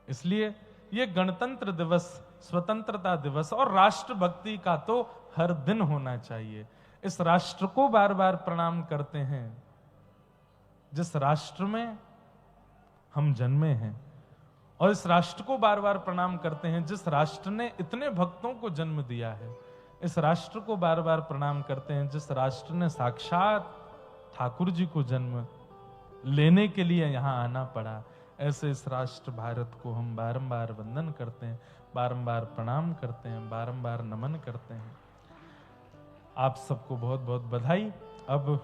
इसलिए ये गणतंत्र दिवस, स्वतंत्रता दिवस और राष्ट्रभक्ति का तो हर दिन होना चाहिए। इस राष्ट्र को बार बार प्रणाम करते हैं जिस राष्ट्र में हम जन्मे हैं, और इस राष्ट्र को बार बार प्रणाम करते हैं जिस राष्ट्र ने इतने भक्तों को जन्म दिया है। इस राष्ट्र को बार बार प्रणाम करते हैं जिस राष्ट्र ने साक्षात ठाकुर जी को जन्म लेने के लिए यहां आना पड़ा। ऐसे इस राष्ट्र भारत को हम बारंबार वंदन करते हैं, बारंबार प्रणाम करते हैं, बारंबार नमन करते हैं। आप सबको बहुत बहुत बधाई। अब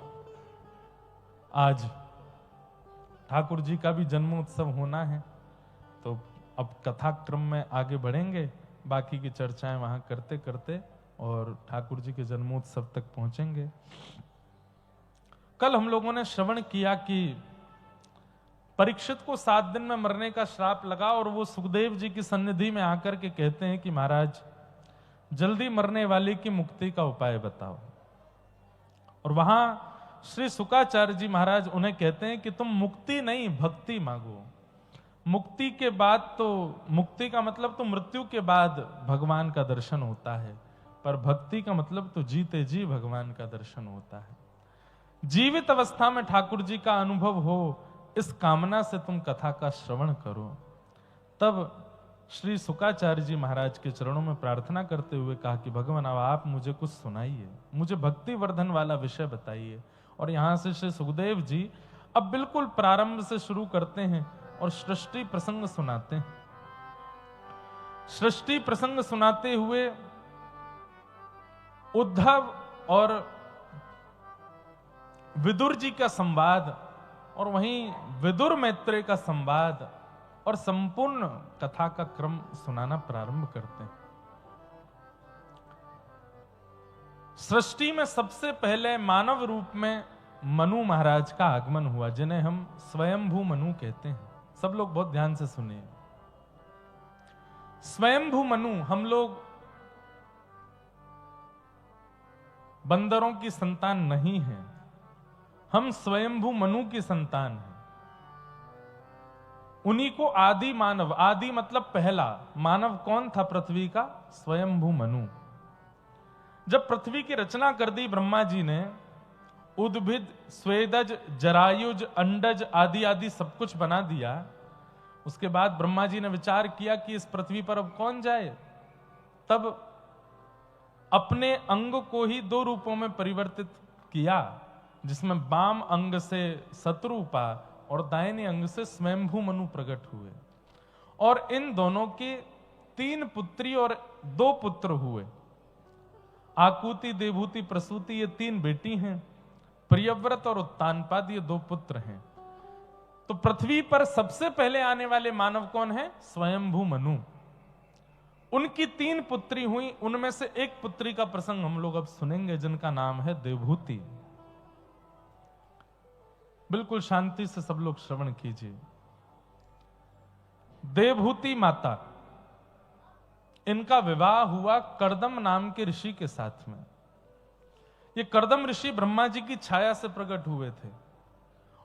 आज ठाकुर जी का भी जन्मोत्सव होना है, तो अब कथा क्रम में आगे बढ़ेंगे, बाकी की चर्चाएं वहां करते करते और ठाकुर जी के जन्मोत्सव तक पहुंचेंगे। कल हम लोगों ने श्रवण किया कि परीक्षित को 7 दिन में मरने का श्राप लगा और वो सुखदेव जी की सन्निधि में आकर के कहते हैं कि महाराज जल्दी मरने वाले की मुक्ति का उपाय बताओ। और वहां श्री शुकाचार्य जी महाराज उन्हें कहते हैं कि तुम मुक्ति नहीं भक्ति मांगो। मुक्ति के बाद तो, मुक्ति का मतलब तो मृत्यु के बाद भगवान का दर्शन होता है, पर भक्ति का मतलब तो जीते जी भगवान का दर्शन होता है। जीवित अवस्था में ठाकुर जी का अनुभव हो, इस कामना से तुम कथा का श्रवण करो। तब श्री शुकाचार्य जी महाराज के चरणों में प्रार्थना करते हुए कहा कि भगवान अब आप मुझे कुछ सुनाइए, मुझे भक्ति वर्धन वाला विषय बताइए। और यहां से श्री सुखदेव जी अब बिल्कुल प्रारंभ से शुरू करते हैं और सृष्टि प्रसंग सुनाते हैं। सृष्टि प्रसंग सुनाते हुए उद्धव और विदुर जी का संवाद और वहीं विदुर मैत्रेय का संवाद और संपूर्ण कथा का क्रम सुनाना प्रारंभ करते हैं। सृष्टि में सबसे पहले मानव रूप में मनु महाराज का आगमन हुआ, जिन्हें हम स्वयंभू मनु कहते हैं। सब लोग बहुत ध्यान से सुनिए। स्वयंभू मनु, हम लोग बंदरों की संतान नहीं हैं, हम स्वयंभू मनु की संतान हैं। उन्हीं को आदि मानव, आदि मतलब पहला मानव कौन था पृथ्वी का? स्वयंभू मनु। जब पृथ्वी की रचना कर दी ब्रह्मा जी ने, उद्भिद, स्वेदज, जरायुज, अंडज आदि आदि सब कुछ बना दिया। उसके बाद ब्रह्मा जी ने विचार किया कि इस पृथ्वी पर अब कौन जाए। तब अपने अंग को ही 2 रूपों में परिवर्तित किया, जिसमें बाम अंग से शत्रुपा और दाहिने अंग से स्वयंभू मनु प्रकट हुए। और इन दोनों की 3 पुत्री और 2 पुत्र हुए। आकुति, देवहूति, प्रसूति ये 3 बेटी हैं। प्रियव्रत और उत्तानपाद ये 2 पुत्र हैं। तो पृथ्वी पर सबसे पहले आने वाले मानव कौन है? स्वयंभू मनु। उनकी 3 पुत्री हुई, उनमें से एक पुत्री का प्रसंग हम लोग अब सुनेंगे, जिनका नाम है देवहूति। बिल्कुल शांति से सब लोग श्रवण कीजिए। देवहूति माता, इनका विवाह हुआ कर्दम नाम के ऋषि के साथ में। ये कर्दम ऋषि ब्रह्मा जी की छाया से प्रकट हुए थे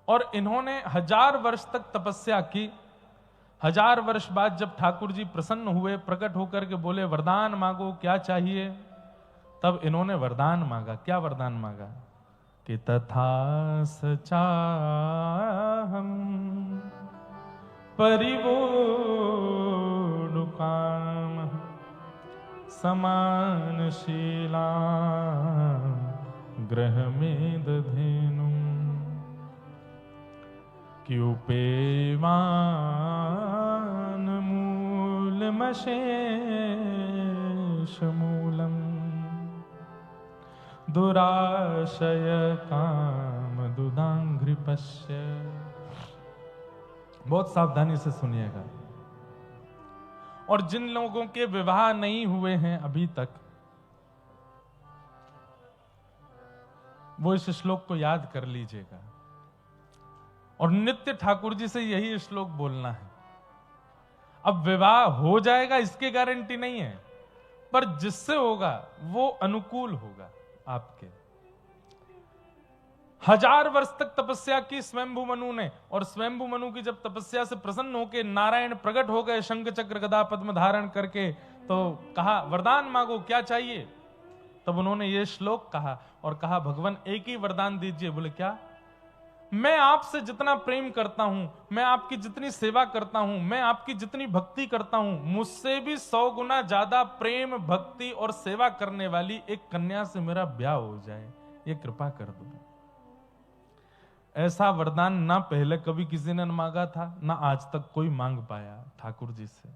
और इन्होंने 1000 वर्ष तक तपस्या की। 1000 वर्ष बाद जब ठाकुर जी प्रसन्न हुए, प्रकट होकर के बोले वरदान मांगो, क्या चाहिए? तब इन्होंने वरदान मांगा। क्या वरदान मांगा? कि तथा सचाहम परिवोनुकाम समानशीला ग्रह में दधेनु क्यूपेवान मूलमशेष मूलम दुराशय काम दुदांघ्रिपश्य। बहुत सावधानी से सुनिएगा। और जिन लोगों के विवाह नहीं हुए हैं अभी तक, वो इस श्लोक को याद कर लीजिएगा और नित्य ठाकुर जी से यही श्लोक बोलना है। अब विवाह हो जाएगा इसकी गारंटी नहीं है, पर जिससे होगा वो अनुकूल होगा आपके। 1000 वर्ष तक तपस्या की स्वयंभू मनु ने, और स्वयंभू मनु की जब तपस्या से प्रसन्न होकर नारायण प्रकट हो गए शंख चक्र गदा पद्म धारण करके, तो कहा वरदान मांगो, क्या चाहिए? तब उन्होंने ये श्लोक कहा और कहा भगवान एक ही वरदान दीजिए। बोले क्या? मैं आपसे जितना प्रेम करता हूं, मैं आपकी जितनी सेवा करता हूं, मैं आपकी जितनी भक्ति करता हूं, मुझसे भी 100 गुना ज्यादा प्रेम, भक्ति और सेवा करने वाली एक कन्या से मेरा ब्याह हो जाए, ये कृपा कर दो। ऐसा वरदान ना पहले कभी किसी ने मांगा था, ना आज तक कोई मांग पाया ठाकुर जी से।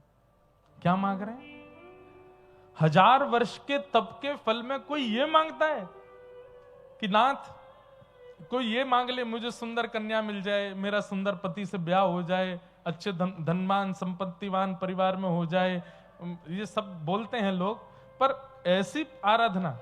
क्या मांग रहे हैं? 1000 वर्ष के तप के फल में कोई ये मांगता है कि नाथ कोई ये मांग ले मुझे सुंदर कन्या मिल जाए, मेरा सुंदर पति से ब्याह हो जाए, अच्छे धनवान संपत्तिवान परिवार में हो जाए, ये सब बोलते हैं लोग। पर ऐसी आराधना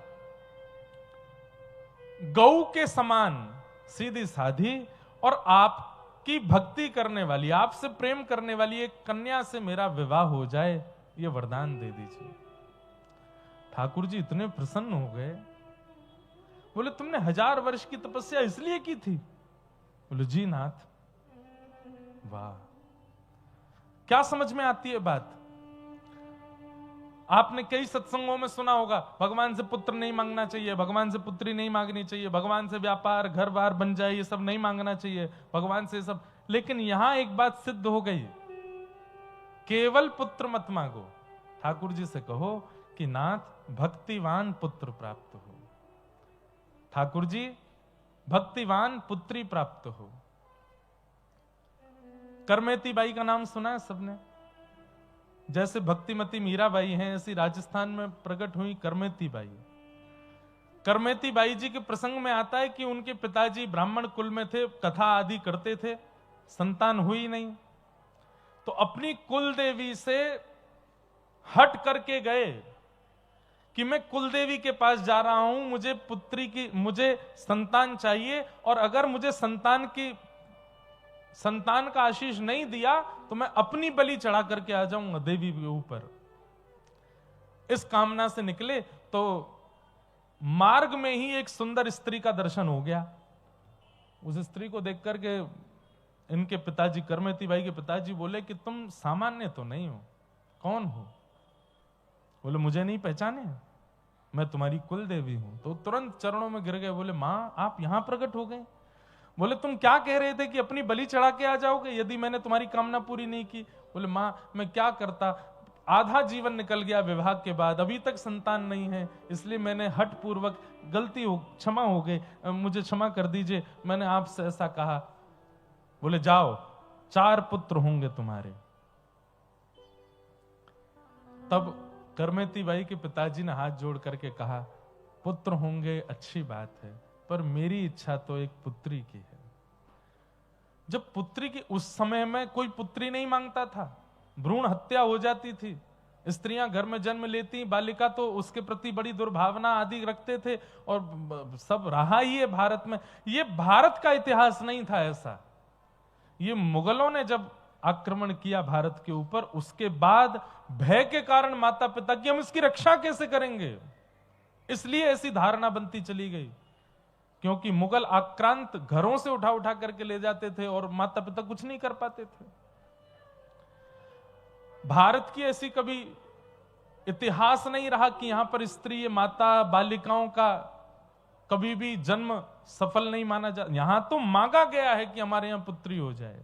गौ के समान सीधी साधी और आपकी भक्ति करने वाली, आपसे प्रेम करने वाली एक कन्या से मेरा विवाह हो जाए, ये वरदान दे दीजिए। ठाकुर जी इतने प्रसन्न हो गए, बोले तुमने 1000 वर्ष की तपस्या इसलिए की थी? बोले जी नाथ। वाह, क्या समझ में आती है बात? आपने कई सत्संगों में सुना होगा भगवान से पुत्र नहीं मांगना चाहिए, भगवान से पुत्री नहीं मांगनी चाहिए, भगवान से व्यापार घर बार बन जाए ये सब नहीं मांगना चाहिए, भगवान से सब। लेकिन यहां एक बात सिद्ध हो गई, केवल पुत्र मत मांगो। ठाकुर जी से कहो कि नाथ भक्तिवान पुत्र प्राप्त हो, ठाकुर जी भक्तिवान पुत्री प्राप्त हो। करमेती बाई का नाम सुना है सबने? जैसे भक्तिमती मीराबाई हैं, ऐसी राजस्थान में प्रकट हुई करमेती बाई। करमेती बाई जी के प्रसंग में आता है कि उनके पिताजी ब्राह्मण कुल में थे, कथा आदि करते थे, संतान हुई नहीं, तो अपनी कुल देवी से हट करके गए कि मैं कुल देवी के पास जा रहा हूं, मुझे संतान चाहिए, और अगर मुझे संतान का आशीष नहीं दिया तो मैं अपनी बलि चढ़ा करके आ जाऊंगा देवी के ऊपर। इस कामना से निकले तो मार्ग में ही एक सुंदर स्त्री का दर्शन हो गया। उस स्त्री को देख करके इनके पिताजी, करमेती बाई के पिताजी बोले कि तुम सामान्य तो नहीं हो, कौन हो? बोले मुझे नहीं पहचाने, मैं तुम्हारी कुल देवी हूं। तो तुरंत चरणों में गिर गए, बोले मां आप यहां प्रकट हो गए? बोले तुम क्या कह रहे थे कि अपनी बलि चढ़ा के आ जाओगे यदि मैंने तुम्हारी कामना पूरी नहीं की? बोले मां मैं क्या करता, आधा जीवन निकल गया विवाह के बाद, अभी तक संतान नहीं है, इसलिए मैंने हठ पूर्वक, गलती हो, क्षमा हो गई, मुझे क्षमा कर दीजिए, मैंने आपसे ऐसा कहा। बोले जाओ 4 पुत्र होंगे तुम्हारे। तब करमेती बाई के पिताजी ने हाथ जोड़ करके कहा पुत्र होंगे अच्छी बात है, पर मेरी इच्छा तो एक पुत्री की है। जब पुत्री की, उस समय में कोई पुत्री नहीं मांगता था, भ्रूण हत्या हो जाती थी, स्त्रियां घर में जन्म लेती, बालिका तो उसके प्रति बड़ी दुर्भावना आदि रखते थे, और सब रहा ही है भारत में। ये भारत का इतिहास नहीं था ऐसा, ये मुगलों ने जब आक्रमण किया भारत के ऊपर, उसके बाद भय के कारण माता पिता की हम इसकी रक्षा कैसे करेंगे, इसलिए ऐसी धारणा बनती चली गई। क्योंकि मुगल आक्रांत घरों से उठा उठा करके ले जाते थे और माता पिता कुछ नहीं कर पाते थे। भारत की ऐसी कभी इतिहास नहीं रहा कि यहां पर स्त्री, माता, बालिकाओं का कभी भी जन्म सफल नहीं माना जा। यहां तो मांगा गया है कि हमारे यहां पुत्री हो जाए।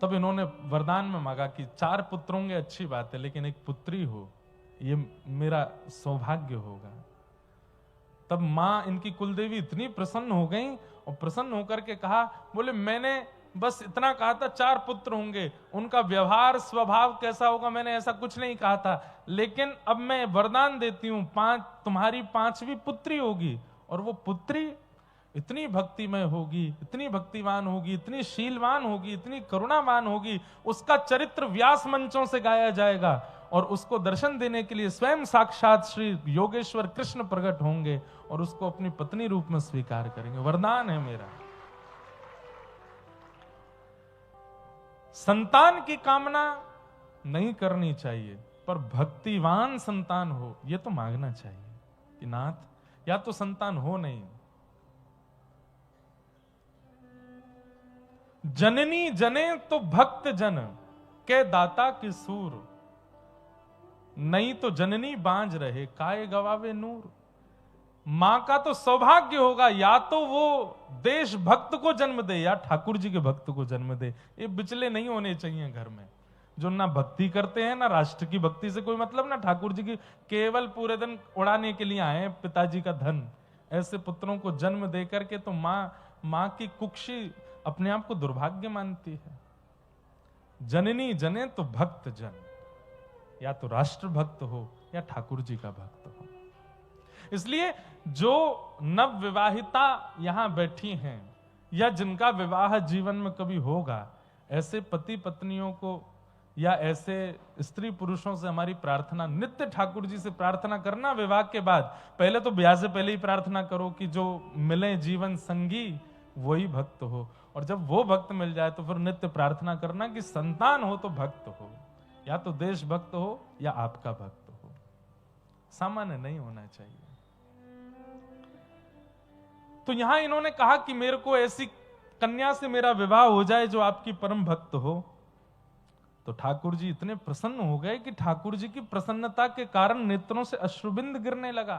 तब इन्होंने वरदान में मांगा कि 4 पुत्र होंगे अच्छी बात है, लेकिन एक पुत्री हो, ये मेरा सौभाग्य होगा। तब मां इनकी कुलदेवी इतनी प्रसन्न हो गई, और प्रसन्न होकर के कहा, बोले मैंने बस इतना कहा था 4 पुत्र होंगे, उनका व्यवहार स्वभाव कैसा होगा मैंने ऐसा कुछ नहीं कहा था, लेकिन अब मैं वरदान देती हूं तुम्हारी 5वीं पुत्री होगी, और वो पुत्री इतनी भक्तिमय होगी, इतनी भक्तिवान होगी, इतनी शीलवान होगी, इतनी करुणावान होगी, उसका चरित्र व्यास मंचों से गाया जाएगा, और उसको दर्शन देने के लिए स्वयं साक्षात श्री योगेश्वर कृष्ण प्रकट होंगे और उसको अपनी पत्नी रूप में स्वीकार करेंगे। वरदान है मेरा। संतान की कामना नहीं करनी चाहिए, पर भक्तिवान संतान हो यह तो मांगना चाहिए कि नाथ या तो संतान हो नहीं, जननी जने तो भक्त जन के दाता की सूर, नहीं तो जननी बांझ रहे काय गवावे नूर। मां का तो सौभाग्य होगा या तो वो देशभक्त को जन्म दे या ठाकुर जी के भक्त को जन्म दे। ये बिचले नहीं होने चाहिए घर में, जो ना भक्ति करते हैं ना राष्ट्र की भक्ति से कोई मतलब, ना ठाकुर जी की, केवल पूरे दिन उड़ाने के लिए आए पिताजी का धन। ऐसे पुत्रों को जन्म दे करके तो मां की कुक्षी अपने आप को दुर्भाग्य मानती है। जननी जने तो भक्त जन, या तो राष्ट्र भक्त हो या ठाकुर जी का भक्त हो। इसलिए जो नव विवाहिता यहां बैठी हैं या जिनका विवाह जीवन में कभी होगा, ऐसे पति पत्नियों को या ऐसे स्त्री पुरुषों से हमारी प्रार्थना, नित्य ठाकुर जी से प्रार्थना करना विवाह के बाद। पहले तो ब्याह से पहले ही प्रार्थना करो कि जो मिले जीवन संगी वही भक्त हो, और जब वो भक्त मिल जाए तो फिर नित्य प्रार्थना करना कि संतान हो तो भक्त हो, या तो देशभक्त हो या आपका भक्त हो, सामान्य नहीं होना चाहिए। तो यहां इन्होंने कहा कि मेरे को ऐसी कन्या से मेरा विवाह हो जाए जो आपकी परम भक्त हो। तो ठाकुर जी इतने प्रसन्न हो गए कि ठाकुर जी की प्रसन्नता के कारण नेत्रों से अश्रुबिंद गिरने लगा,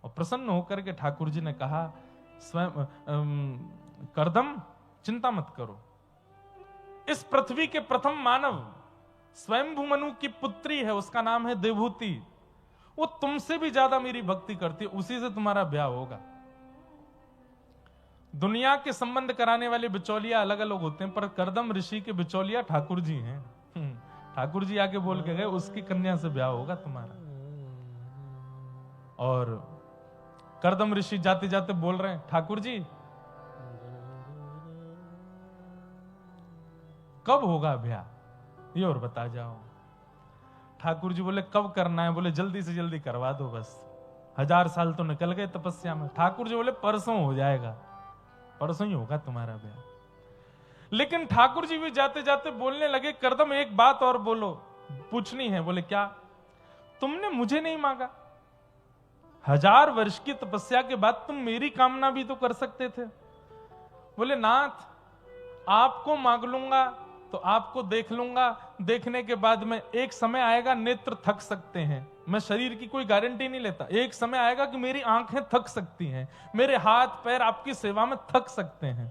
और प्रसन्न होकर के ठाकुर जी ने कहा, स्वयं करदम चिंता मत करो, इस पृथ्वी के प्रथम मानव स्वयंभू मनु की पुत्री है, उसका नाम है देवहूति, वो तुमसे भी ज्यादा मेरी भक्ति करती है, उसी से तुम्हारा ब्याह होगा। दुनिया के संबंध कराने वाले बिचौलिया अलग अलग होते हैं, पर करदम ऋषि के बिचौलिया ठाकुर जी हैं। ठाकुर जी आके बोल के गए, उसकी कन्या से ब्याह होगा तुम्हारा। और करदम ऋषि जाते जाते बोल रहे हैं, ठाकुर जी कब होगा ब्याह, ये और बता जाओ। ठाकुर जी बोले, कब करना है? बोले जल्दी से जल्दी करवा दो, बस 1000 साल तो निकल गए तपस्या में। ठाकुर जी बोले, परसों हो जाएगा, परसों ही होगा तुम्हारा ब्याह। लेकिन ठाकुर जी भी जाते जाते बोलने लगे, करदम एक बात और बोलो, पूछनी है। बोले क्या? तुमने मुझे नहीं मांगा, 1000 वर्ष की तपस्या के बाद तुम मेरी कामना भी तो कर सकते थे। बोले नाथ, आपको मांग लूंगा तो आपको देख लूंगा, देखने के बाद में एक समय आएगा नेत्र थक सकते हैं, मैं शरीर की कोई गारंटी नहीं लेता, एक समय आएगा कि मेरी आंखें थक सकती हैं, मेरे हाथ पैर आपकी सेवा में थक सकते हैं,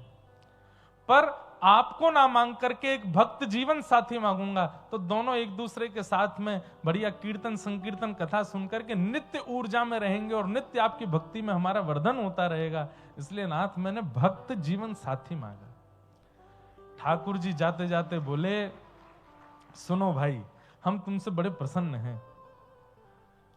पर आपको ना मांग करके एक भक्त जीवन साथी मांगूंगा, तो दोनों एक दूसरे के साथ में बढ़िया कीर्तन संकीर्तन कथा सुनकर के नित्य ऊर्जा में रहेंगे और नित्य आपकी भक्ति में हमारा वर्धन होता रहेगा। इसलिए नाथ मैंने भक्त जीवन साथी मांगा। ठाकुर जी जाते जाते बोले, सुनो भाई, हम तुमसे बड़े प्रसन्न हैं,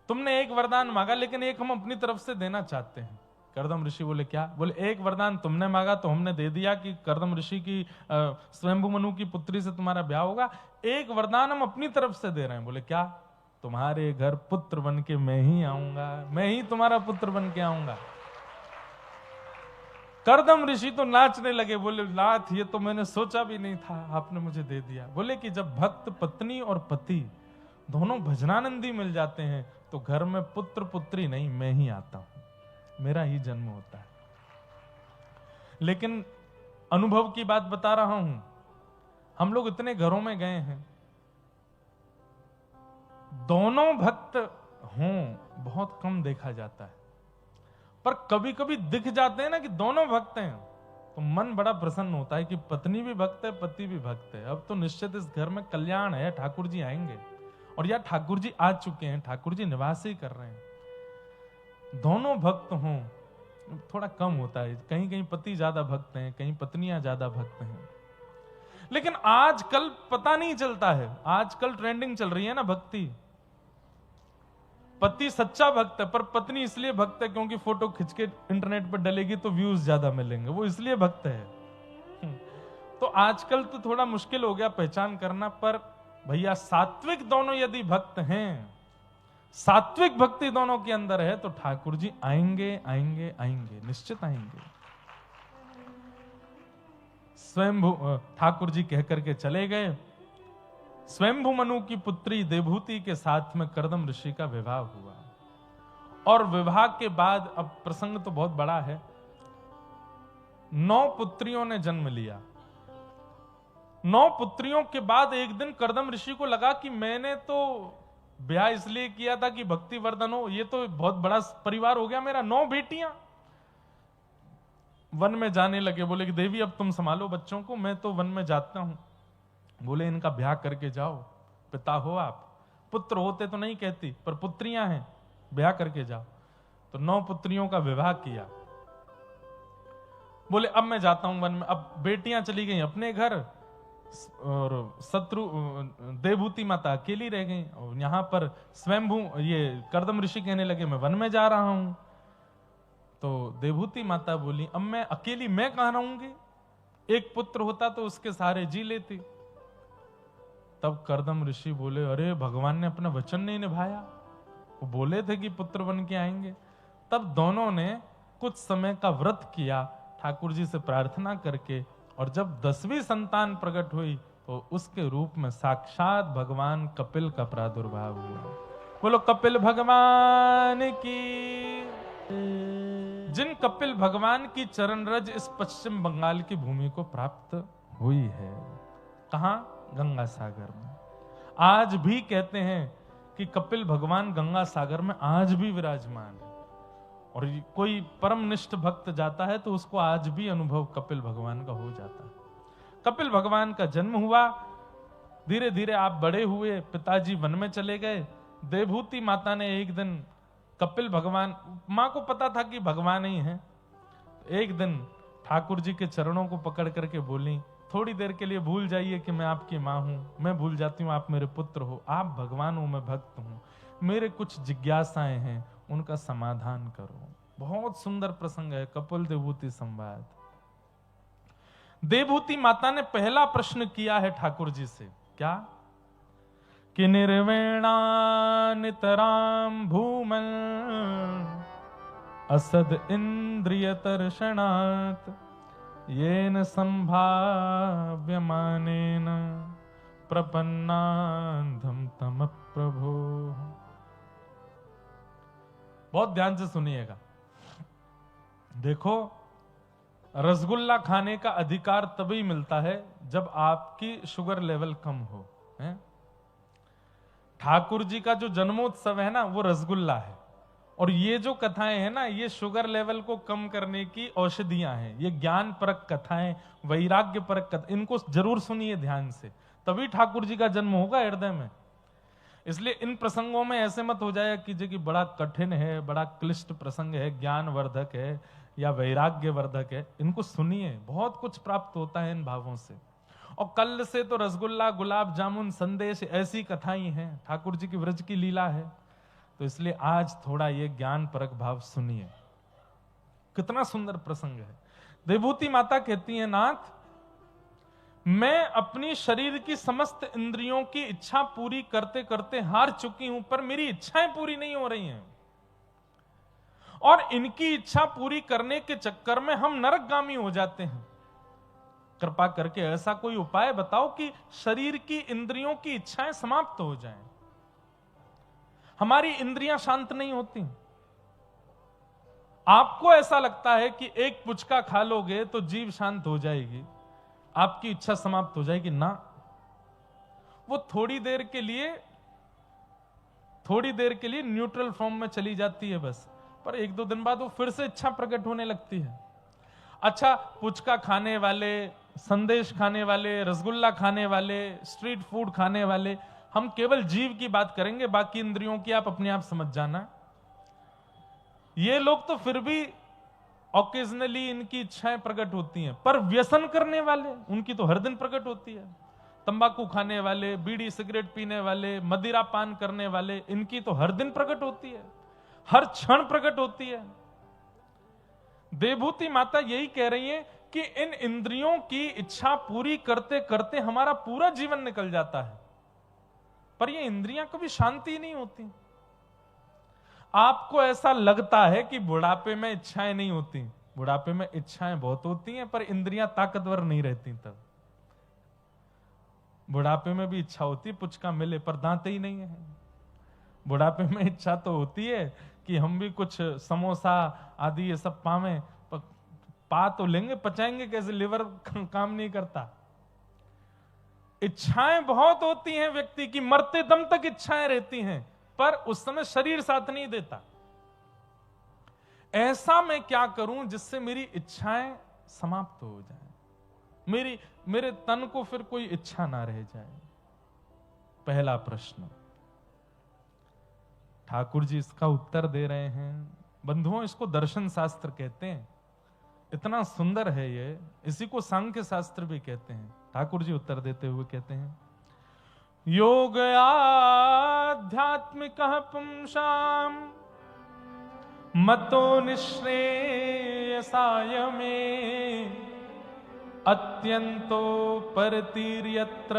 तुमने एक वरदान मांगा, लेकिन एक हम अपनी तरफ से देना चाहते हैं। करदम ऋषि बोले क्या? बोले एक वरदान तुमने मांगा तो हमने दे दिया कि करदम ऋषि की स्वयंभू मनु की पुत्री से तुम्हारा ब्याह होगा, एक वरदान हम अपनी तरफ से दे रहे हैं। बोले क्या? तुम्हारे घर पुत्र बन के मैं ही आऊंगा, मैं ही तुम्हारा पुत्र बन के आऊंगा। करदम ऋषि तो नाचने लगे, बोले नाथ ये तो मैंने सोचा भी नहीं था, आपने मुझे दे दिया। बोले कि जब भक्त पत्नी और पति दोनों भजनानंदी मिल जाते हैं तो घर में पुत्र पुत्री नहीं, मैं ही आता हूं, मेरा ही जन्म होता है। लेकिन अनुभव की बात बता रहा हूं, हम लोग इतने घरों में गए हैं, दोनों भक्त हों बहुत कम देखा जाता है, पर कभी कभी दिख जाते हैं ना कि दोनों भक्त हैं, तो मन बड़ा प्रसन्न होता है कि पत्नी भी भक्त है, पति भी भक्त है। अब तो निश्चित इस घर में कल्याण है, ठाकुर जी आएंगे, और या ठाकुर जी आ चुके हैं, ठाकुर जी निवास ही कर रहे हैं। दोनों भक्त हों थोड़ा कम होता है, कहीं कहीं पति ज्यादा भक्त हैं, कहीं पत्नियां ज्यादा भक्त हैं। लेकिन आजकल पता नहीं चलता है, आजकल ट्रेंडिंग चल रही है ना भक्ति, पति सच्चा भक्त है पर पत्नी इसलिए भक्त है क्योंकि फोटो खींच के इंटरनेट पर डलेगी तो व्यूज ज्यादा मिलेंगे, वो इसलिए भक्त है। तो आजकल तो थोड़ा मुश्किल हो गया पहचान करना, पर भैया सात्विक दोनों यदि भक्त हैं, सात्विक भक्ति दोनों के अंदर है, तो ठाकुर जी आएंगे आएंगे आएंगे, निश्चित आएंगे। स्वयंभू ठाकुर जी कहकर के चले गए। स्वयंभू मनु की पुत्री देवहूति के साथ में करदम ऋषि का विवाह हुआ, और विवाह के बाद अब प्रसंग तो बहुत बड़ा है, 9 पुत्रियों ने जन्म लिया। 9 पुत्रियों के बाद एक दिन करदम ऋषि को लगा कि मैंने तो ब्याह इसलिए किया था कि भक्ति वर्धन हो, ये तो बहुत बड़ा परिवार हो गया मेरा, 9 बेटियां। वन में जाने लगे, बोले कि देवी अब तुम संभालो बच्चों को, मैं तो वन में जाता हूं। बोले इनका ब्याह करके जाओ, पिता हो आप, पुत्र होते तो नहीं कहती, पर पुत्रियां हैं, ब्याह करके जाओ। तो 9 पुत्रियों का विवाह किया। बोले अब मैं जाता हूं वन में। अब बेटियां चली गई अपने घर और शत्रु देवभूति माता अकेली रह गई। और यहां पर स्वयंभू ये कर्दम ऋषि कहने लगे मैं वन में जा रहा हूं। तो देवभूति माता बोली अब मैं अकेली मैं कहां रहूंगी, एक पुत्र होता तो उसके सहारे जी लेती। तब कर्दम ऋषि बोले अरे भगवान ने अपना वचन नहीं निभाया, वो बोले थे कि पुत्र बन के आएंगे। तब दोनों ने कुछ समय का व्रत किया ठाकुर जी से प्रार्थना करके, और जब 10वीं संतान प्रकट हुई तो उसके रूप में साक्षात भगवान कपिल का प्रादुर्भाव हुआ। बोलो कपिल भगवान की। जिन कपिल भगवान की चरण रज इस पश्चिम बंगाल की भूमि को प्राप्त हुई है। कहां? गंगा सागर में। आज भी कहते हैं कि कपिल भगवान गंगा सागर में आज भी विराजमान है, और कोई परमनिष्ठ भक्त जाता है तो उसको आज भी अनुभव कपिल भगवान का हो जाता है। कपिल भगवान का जन्म हुआ, धीरे धीरे आप बड़े हुए, पिताजी वन में चले गए। देवभूति माता ने एक दिन कपिल भगवान, मां को पता था कि भगवान ही है, एक दिन ठाकुर जी के चरणों को पकड़ करके बोली थोड़ी देर के लिए भूल जाइए कि मैं आपकी मां हूं, मैं भूल जाती हूं आप मेरे पुत्र हो, आप भगवान हो मैं भक्त हूं, मेरे कुछ जिज्ञासाएं हैं उनका समाधान करो। बहुत सुंदर प्रसंग है कपिल देवभूति संवाद। देवभूति माता ने पहला प्रश्न किया है ठाकुर जी से, क्या? कि निर्वेणा नितराम भूमल असद इंद्रिय तर्षणात् येन संभाव्यमानेन प्रपन्नाधम तम प्रभो। बहुत ध्यान से सुनिएगा। देखो, रसगुल्ला खाने का अधिकार तभी मिलता है जब आपकी शुगर लेवल कम हो। ठाकुर जी का जो जन्मोत्सव है ना, वो रसगुल्ला है, और ये जो कथाएं हैं ना, ये शुगर लेवल को कम करने की औषधियां हैं। ये ज्ञान परक कथाएं, वैराग्य परक कथाएं, इनको जरूर सुनिए ध्यान से, तभी ठाकुर जी का जन्म होगा हृदय में। इसलिए इन प्रसंगों में ऐसे मत हो जाए कि जो कि बड़ा कठिन है, बड़ा क्लिष्ट प्रसंग है, ज्ञान वर्धक है या वैराग्य वर्धक है, इनको सुनिए, बहुत कुछ प्राप्त होता है इन भावों से। और कल से तो रसगुल्ला, गुलाब जामुन, संदेश, ऐसी कथाएं हैं, ठाकुर जी की व्रज की लीला है। तो इसलिए आज थोड़ा ये ज्ञान परक भाव सुनिए। कितना सुंदर प्रसंग है। देवभूति माता कहती है, नाथ मैं अपनी शरीर की समस्त इंद्रियों की इच्छा पूरी करते करते हार चुकी हूं, पर मेरी इच्छाएं पूरी नहीं हो रही हैं, और इनकी इच्छा पूरी करने के चक्कर में हम नरकगामी हो जाते हैं। कृपा करके ऐसा कोई उपाय बताओ कि शरीर की इंद्रियों की इच्छाएं समाप्त हो जाएं। हमारी इंद्रियां शांत नहीं होती। आपको ऐसा लगता है कि एक पुचका खा लोगे तो जीव शांत हो जाएगी, आपकी इच्छा समाप्त हो जाएगी। ना, वो थोड़ी देर के लिए न्यूट्रल फॉर्म में चली जाती है बस, पर 1-2 दिन बाद वो फिर से इच्छा प्रकट होने लगती है। अच्छा, पुचका खाने वाले, संदेश खाने वाले, रसगुल्ला खाने वाले, स्ट्रीट फूड खाने वाले, हम केवल जीव की बात करेंगे, बाकी इंद्रियों की आप अपने आप समझ जाना। ये लोग तो फिर भी ऑकेजनली इनकी इच्छाएं प्रकट होती हैं, पर व्यसन करने वाले, उनकी तो हर दिन प्रकट होती है। तंबाकू खाने वाले, बीड़ी सिगरेट पीने वाले, मदिरा पान करने वाले, इनकी तो हर दिन प्रकट होती है, हर क्षण प्रकट होती है। देवभूति माता यही कह रही है कि इन इंद्रियों की इच्छा पूरी करते करते हमारा पूरा जीवन निकल जाता है, पर ये इंद्रियां कभी शांति नहीं होती। आपको ऐसा लगता है कि बुढ़ापे में इच्छाएं नहीं होती, बुढ़ापे में इच्छाएं बहुत होती हैं, पर इंद्रियां ताकतवर नहीं रहती। तब बुढ़ापे में भी इच्छा होती है पुचका मिले, पर दांते ही नहीं है। बुढ़ापे में इच्छा तो होती है कि हम भी कुछ समोसा आदि ये सब पावें, पा तो लेंगे, पचाएंगे कैसे, लिवर काम नहीं करता। इच्छाएं बहुत होती हैं व्यक्ति की, मरते दम तक इच्छाएं रहती हैं, पर उस समय शरीर साथ नहीं देता। ऐसा मैं क्या करूं जिससे मेरी इच्छाएं समाप्त हो जाएं, मेरे तन को फिर कोई इच्छा ना रह जाए। पहला प्रश्न ठाकुर जी इसका उत्तर दे रहे हैं। बंधुओं, इसको दर्शन शास्त्र कहते हैं। इतना सुंदर है ये, इसी को सांख्य शास्त्र भी कहते हैं। ठाकुर जी उत्तर देते हुए कहते हैं, योग आध्यात्मिक पुंसाम मतो निःश्रेयसाय में अत्यंतो परतीर्यत्र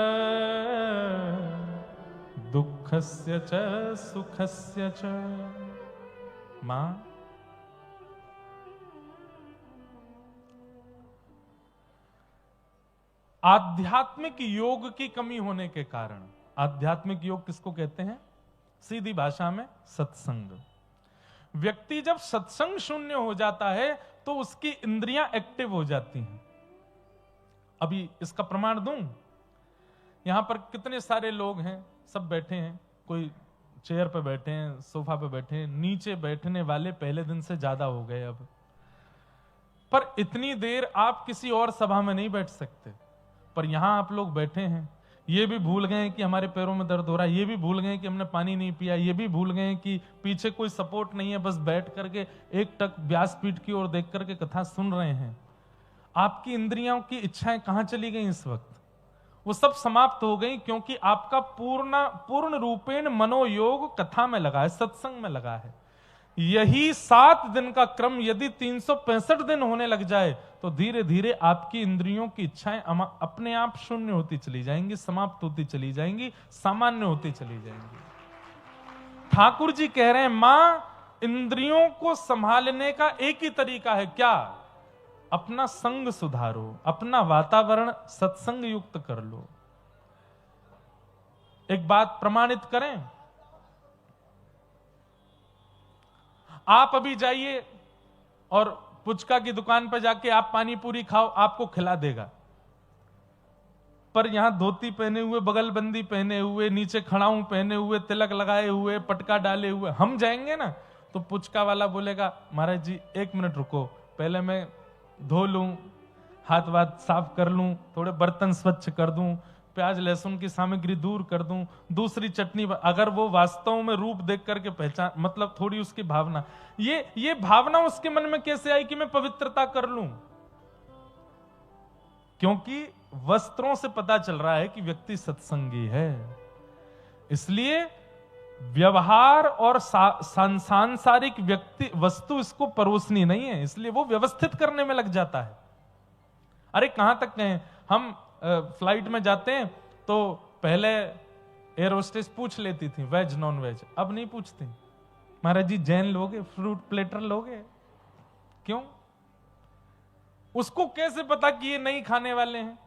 दुःखस्य च सुखस्य च। मां, आध्यात्मिक योग की कमी होने के कारण, आध्यात्मिक योग किसको कहते हैं? सीधी भाषा में सत्संग। व्यक्ति जब सत्संग शून्य हो जाता है तो उसकी इंद्रियां एक्टिव हो जाती हैं। अभी इसका प्रमाण दूं, यहां पर कितने सारे लोग हैं, सब बैठे हैं, कोई चेयर पे बैठे हैं, सोफा पे बैठे हैं, नीचे बैठने वाले पहले दिन से ज्यादा हो गए अब। पर इतनी देर आप किसी और सभा में नहीं बैठ सकते, पर यहां आप लोग बैठे हैं। ये भी भूल गए कि हमारे पैरों में दर्द हो रहा है, ये भी भूल गए कि हमने पानी नहीं पिया, ये भी भूल गए कि पीछे कोई सपोर्ट नहीं है, बस बैठ करके एक टक व्यासपीठ की ओर देख करके कथा सुन रहे हैं। आपकी इंद्रियों की इच्छाएं कहां चली गई इस वक्त? वो सब समाप्त हो गई, क्योंकि आपका पूर्ण रूपेण मनोयोग कथा में लगा है, सत्संग में लगा है। यही 7 दिन का क्रम यदि 365 दिन होने लग जाए तो धीरे धीरे आपकी इंद्रियों की इच्छाएं अपने आप शून्य होती चली जाएंगी, समाप्त होती चली जाएंगी, सामान्य होती चली जाएंगी। ठाकुर जी कह रहे हैं, मां, इंद्रियों को संभालने का एक ही तरीका है, क्या? अपना संग सुधारो, अपना वातावरण सत्संग युक्त कर लो। एक बात प्रमाणित करें, आप अभी जाइए और पुचका की दुकान पर जाके आप पानी पूरी खाओ, आपको खिला देगा। पर यहां धोती पहने हुए, बगलबंदी पहने हुए, नीचे खड़ाऊ पहने हुए, तिलक लगाए हुए, पटका डाले हुए हम जाएंगे ना, तो पुचका वाला बोलेगा, महाराज जी 1 मिनट रुको, पहले मैं धो लूं, हाथ वाथ साफ कर लूं, थोड़े बर्तन स्वच्छ कर दूं, प्याज लहसुन की सामग्री दूर कर दूं, दूसरी चटनी। अगर वो वास्तव में रूप देख करके पहचान, मतलब थोड़ी उसकी भावना, ये भावना उसके मन में कैसे आई कि मैं पवित्रता कर लूं? क्योंकि वस्त्रों से पता चल रहा है कि व्यक्ति सत्संगी है। इसलिए व्यवहार और सांसारिक व्यक्ति वस्तु इसको परोसनी नहीं है, इसलिए वो व्यवस्थित करने में लग जाता है। अरे कहां तक कहें, हम फ्लाइट में जाते हैं तो पहले एयर होस्टेस पूछ लेती थी वेज नॉन वेज, अब नहीं पूछती। महाराज जी जैन लोगे, फ्रूट प्लेटर लोगे? क्यों? उसको कैसे पता कि ये नहीं खाने वाले हैं?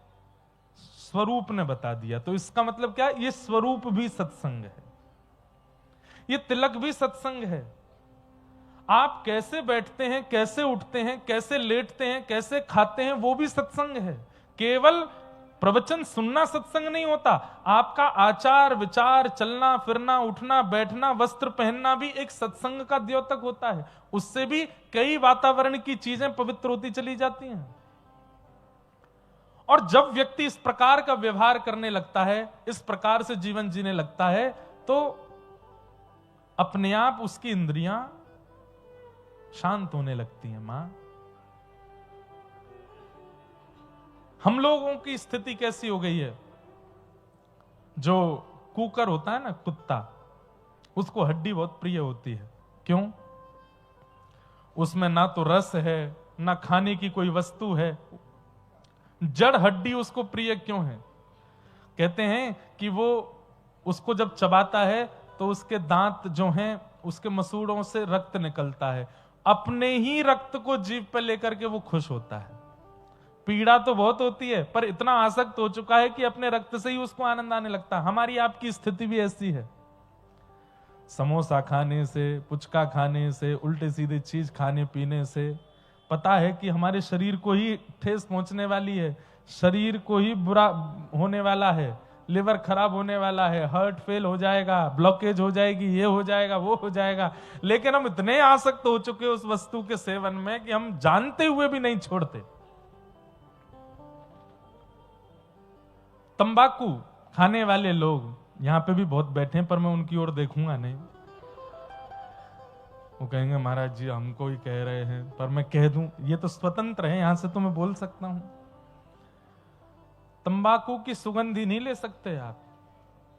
स्वरूप ने बता दिया। तो इसका मतलब क्या? ये स्वरूप भी सत्संग है, ये तिलक भी सत्संग है। आप कैसे बैठते हैं, कैसे उठते हैं, कैसे लेटते हैं, कैसे खाते हैं, वो भी सत्संग है। केवल प्रवचन सुनना सत्संग नहीं होता, आपका आचार विचार, चलना फिरना, उठना बैठना, वस्त्र पहनना भी एक सत्संग का द्योतक होता है। उससे भी कई वातावरण की चीजें पवित्र होती चली जाती हैं। और जब व्यक्ति इस प्रकार का व्यवहार करने लगता है, इस प्रकार से जीवन जीने लगता है, तो अपने आप उसकी इंद्रियां शांत होने लगती हैं। मां, हम लोगों की स्थिति कैसी हो गई है? जो कुकर होता है ना, कुत्ता, उसको हड्डी बहुत प्रिय होती है। क्यों? उसमें ना तो रस है, ना खाने की कोई वस्तु है, जड़ हड्डी उसको प्रिय क्यों है? कहते हैं कि वो उसको जब चबाता है तो उसके दांत जो हैं, उसके मसूड़ों से रक्त निकलता है, अपने ही रक्त को जीभ पे लेकर के वो खुश होता है। पीड़ा तो बहुत होती है, पर इतना आसक्त हो चुका है कि अपने रक्त से ही उसको आनंद आने लगता है। हमारी आपकी स्थिति भी ऐसी है। समोसा खाने से, पुचका खाने से, उल्टे सीधे चीज खाने पीने से पता है कि हमारे शरीर को ही ठेस पहुंचने वाली है, शरीर को ही बुरा होने वाला है, लिवर खराब होने वाला है, हार्ट फेल हो जाएगा, ब्लॉकेज हो जाएगी, ये हो जाएगा, वो हो जाएगा। लेकिन हम इतने आसक्त हो चुके उस वस्तु के सेवन में कि हम जानते हुए भी नहीं छोड़ते। तंबाकू खाने वाले लोग यहां पे भी बहुत बैठे हैं, पर मैं उनकी ओर देखूंगा नहीं। वो कहेंगे महाराज जी हमको ही कह रहे हैं, पर मैं कह दूं ये तो स्वतंत्र है, यहां से तो मैं बोल सकता हूं। तंबाकू की सुगंधी नहीं ले सकते आप,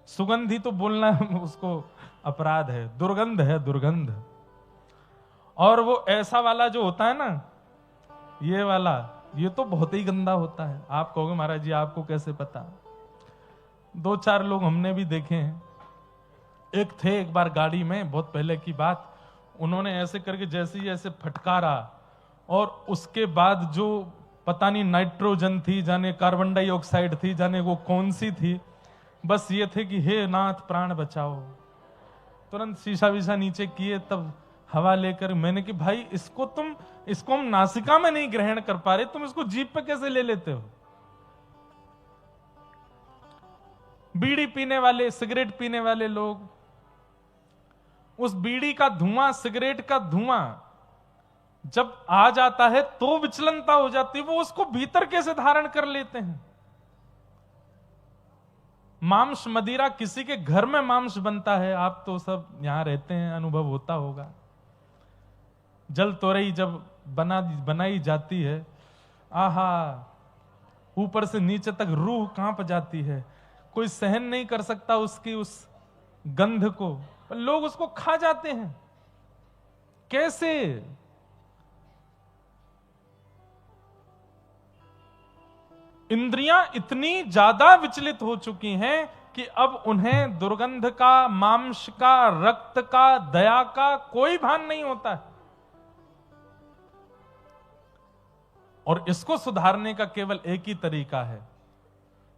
सुगंधी तो बोलना उसको अपराध है, दुर्गंध है, दुर्गंध। और वो ऐसा वाला जो होता है ना, ये वाला, ये तो बहुत ही गंदा होता है। आप कहोगे महाराज जी आपको कैसे पता? 2-4 लोग हमने भी देखे हैं। एक थे एक बार गाड़ी में, बहुत पहले की बात, उन्होंने ऐसे करके जैसे ही ऐसे फटकारा, और उसके बाद जो पता नहीं नाइट्रोजन थी, जाने कार्बन डाइऑक्साइड थी, जाने वो कौन सी थी, बस ये थे कि हे नाथ प्राण बचाओ। तुरंत शीशा वीशा नीचे किए, तब हवा लेकर मैंने कि भाई इसको हम नासिका में नहीं ग्रहण कर पा रहे, तुम इसको जीभ पे कैसे ले लेते हो? बीड़ी पीने वाले, सिगरेट पीने वाले लोग, उस बीड़ी का धुआं, सिगरेट का धुआं जब आ जाता है तो विचलनता हो जाती है, वो उसको भीतर कैसे धारण कर लेते हैं? मांस मदिरा, किसी के घर में मांस बनता है, आप तो सब यहां रहते हैं, अनुभव होता होगा। जल तोरई जब बनाई जाती है, आहा, ऊपर से नीचे तक रूह कांप जाती है, कोई सहन नहीं कर सकता उसकी उस गंध को, पर लोग उसको खा जाते हैं। कैसे? इंद्रियां इतनी ज्यादा विचलित हो चुकी हैं कि अब उन्हें दुर्गंध का, मांस का, रक्त का, दया का कोई भान नहीं होता है। और इसको सुधारने का केवल एक ही तरीका है,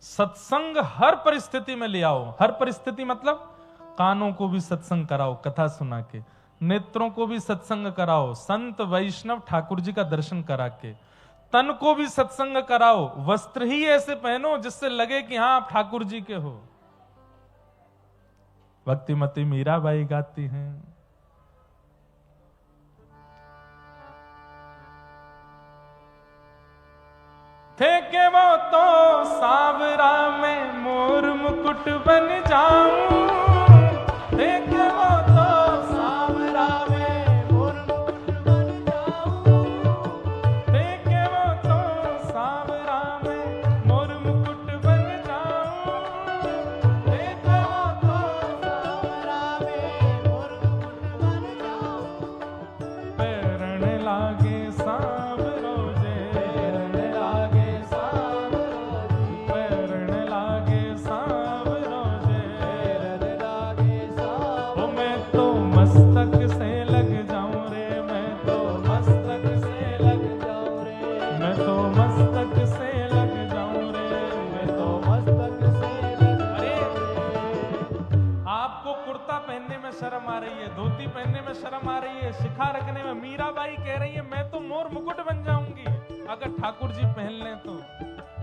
सत्संग हर परिस्थिति में ले आओ। हर परिस्थिति मतलब कानों को भी सत्संग कराओ कथा सुना के, नेत्रों को भी सत्संग कराओ संत वैष्णव ठाकुर जी का दर्शन करा के, तन को भी सत्संग कराओ, वस्त्र ही ऐसे पहनो जिससे लगे कि हां आप ठाकुर जी के हो। भक्तिमती मीराबाई गाती हैं, थे के वो तो सावरा में मोर मुकुट बन जाऊं, थे के वो तो सावरा में मोर मुकुट बन जाऊं, थे के वो तो सावरा में मोर मुकुट बन जाऊं, थे के वो तो सावरा में मोर मुकुट बन जाऊं, पैरण लागे सांवरो जे, पैरण लागे मस्तक से लग जाऊं रे, मैं तो मस्तक से लग जाऊं रे, मैं तो मस्तक से लग जाऊं रे, मैं तो मस्तक से लग। अरे आपको कुर्ता पहनने में शर्म आ रही है, धोती पहनने में शर्म आ रही है, शिखा रखने में, मीराबाई कह रही है मैं तो मोर मुकुट बन जाऊंगी अगर ठाकुर जी पहन लें तो,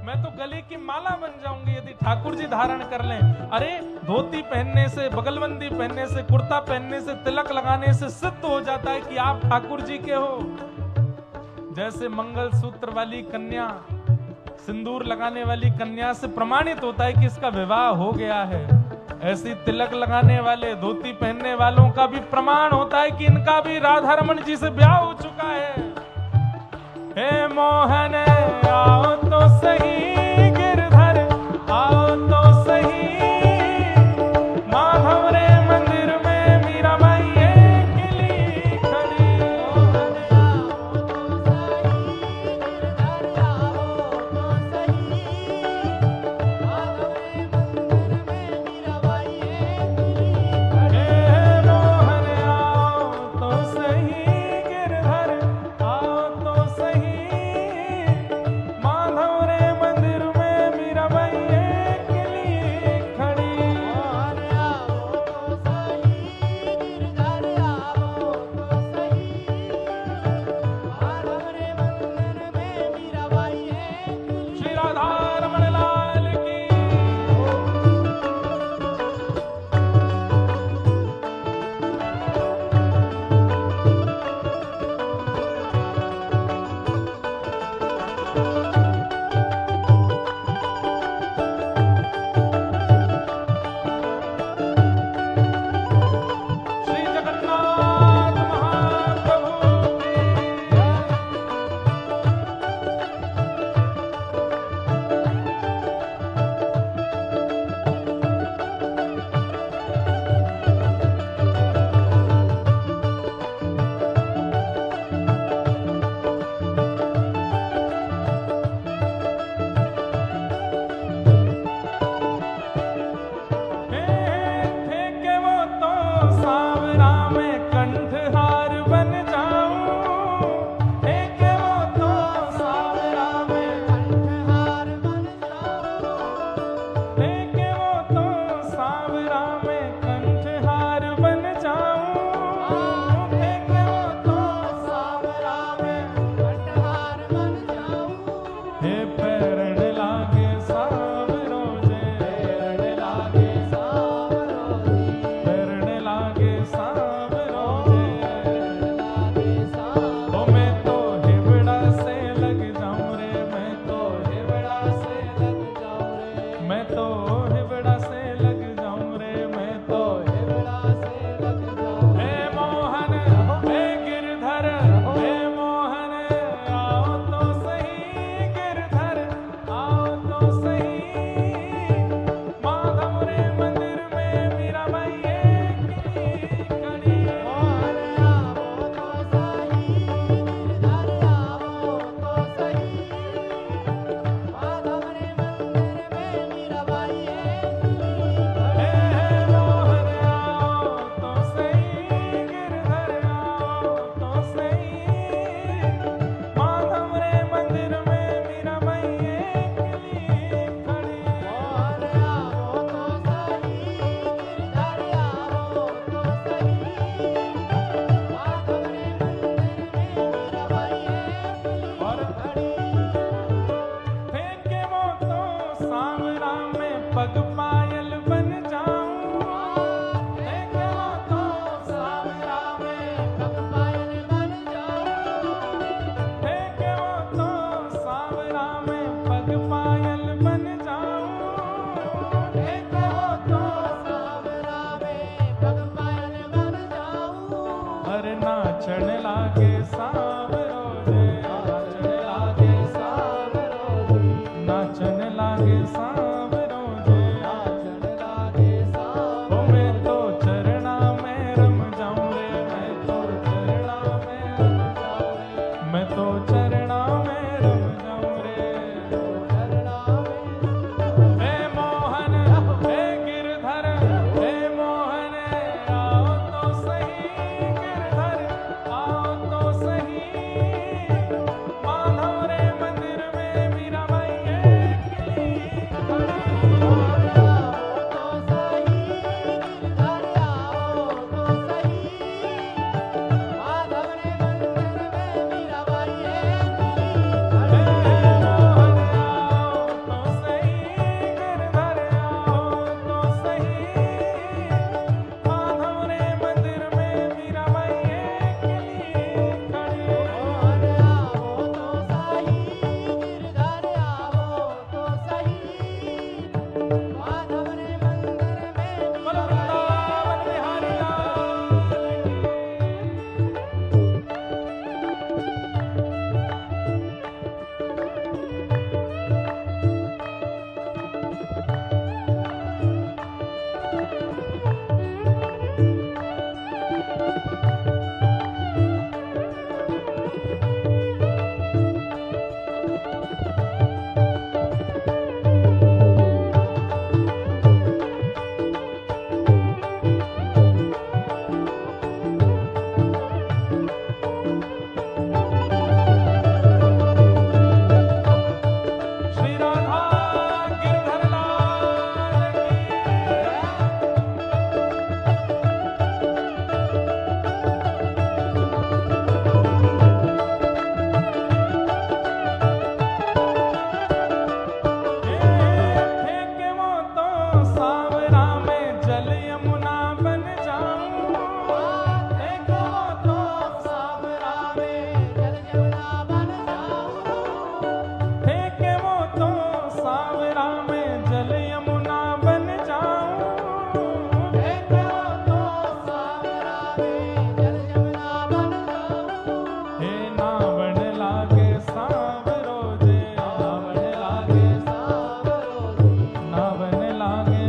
मैं तो गले की माला बन जाऊंगी यदि ठाकुर जी धारण कर लें। अरे धोती पहनने से, बगलबंदी पहनने से, कुर्ता पहनने से, तिलक लगाने से सिद्ध हो जाता है कि आप ठाकुर जी के हो। जैसे मंगल सूत्र वाली कन्या, सिंदूर लगाने वाली कन्या से प्रमाणित होता है कि इसका विवाह हो गया है, ऐसी तिलक लगाने वाले, धोती पहनने वालों का भी प्रमाण होता है कि इनका भी राधा रमन जी से ब्याह हो चुका है। हे मोहन आओ तो सही, गिरधर आओ तो सही, माधव रे मंदिर में मीराबाई अकेली खड़ी। मोहन आओ तो सही, गिरधर आओ तो सही, माधव रे मंदिर में मीराबाई अकेली खड़ी। हे मोहन आओ तो सही, गिरधर आओ तो सही, माधव रे मंदिर देखो तो सावरा में पग पायल बन जाऊं। अरे नाचन लागे सांवरो जे, नाचन लागे सांवरो जे, नाचन लागे सांवरो जे, नाचन लागे सांवरो। ओ मैं तो चरणा में रम जाऊं रे, मैं तो चरणा में रम जाऊं रे, मैं तो चरणा में रम जाऊं रे। चरणा में हे मोहन हे गिरधर, हे मोहन आओ तो सही, गिरधर आओ तो सही। माधव रे मंदिर में मीराबाई अकेली खड़ी। नावन लागे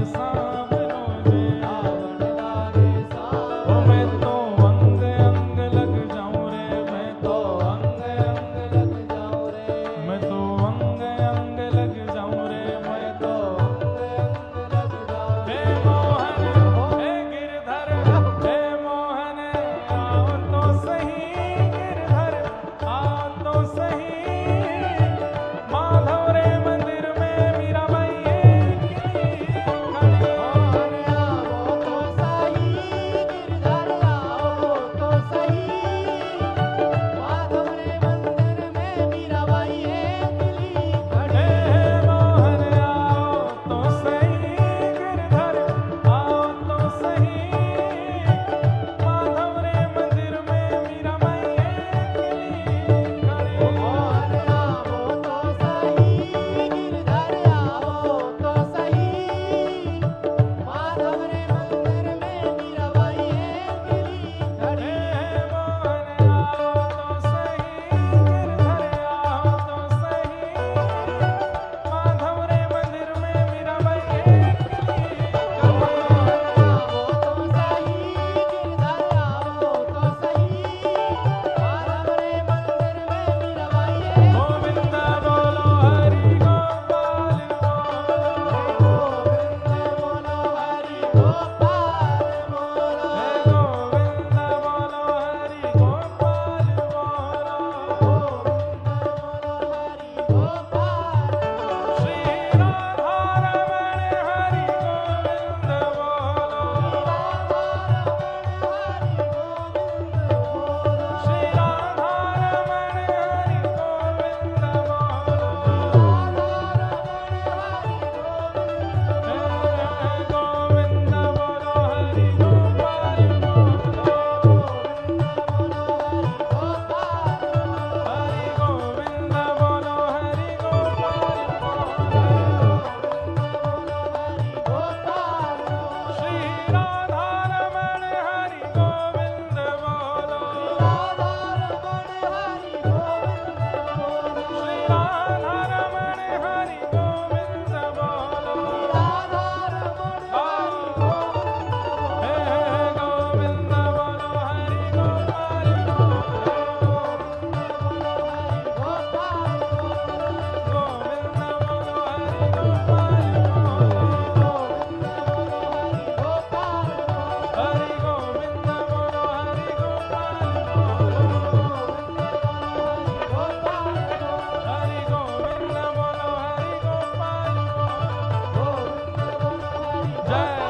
जय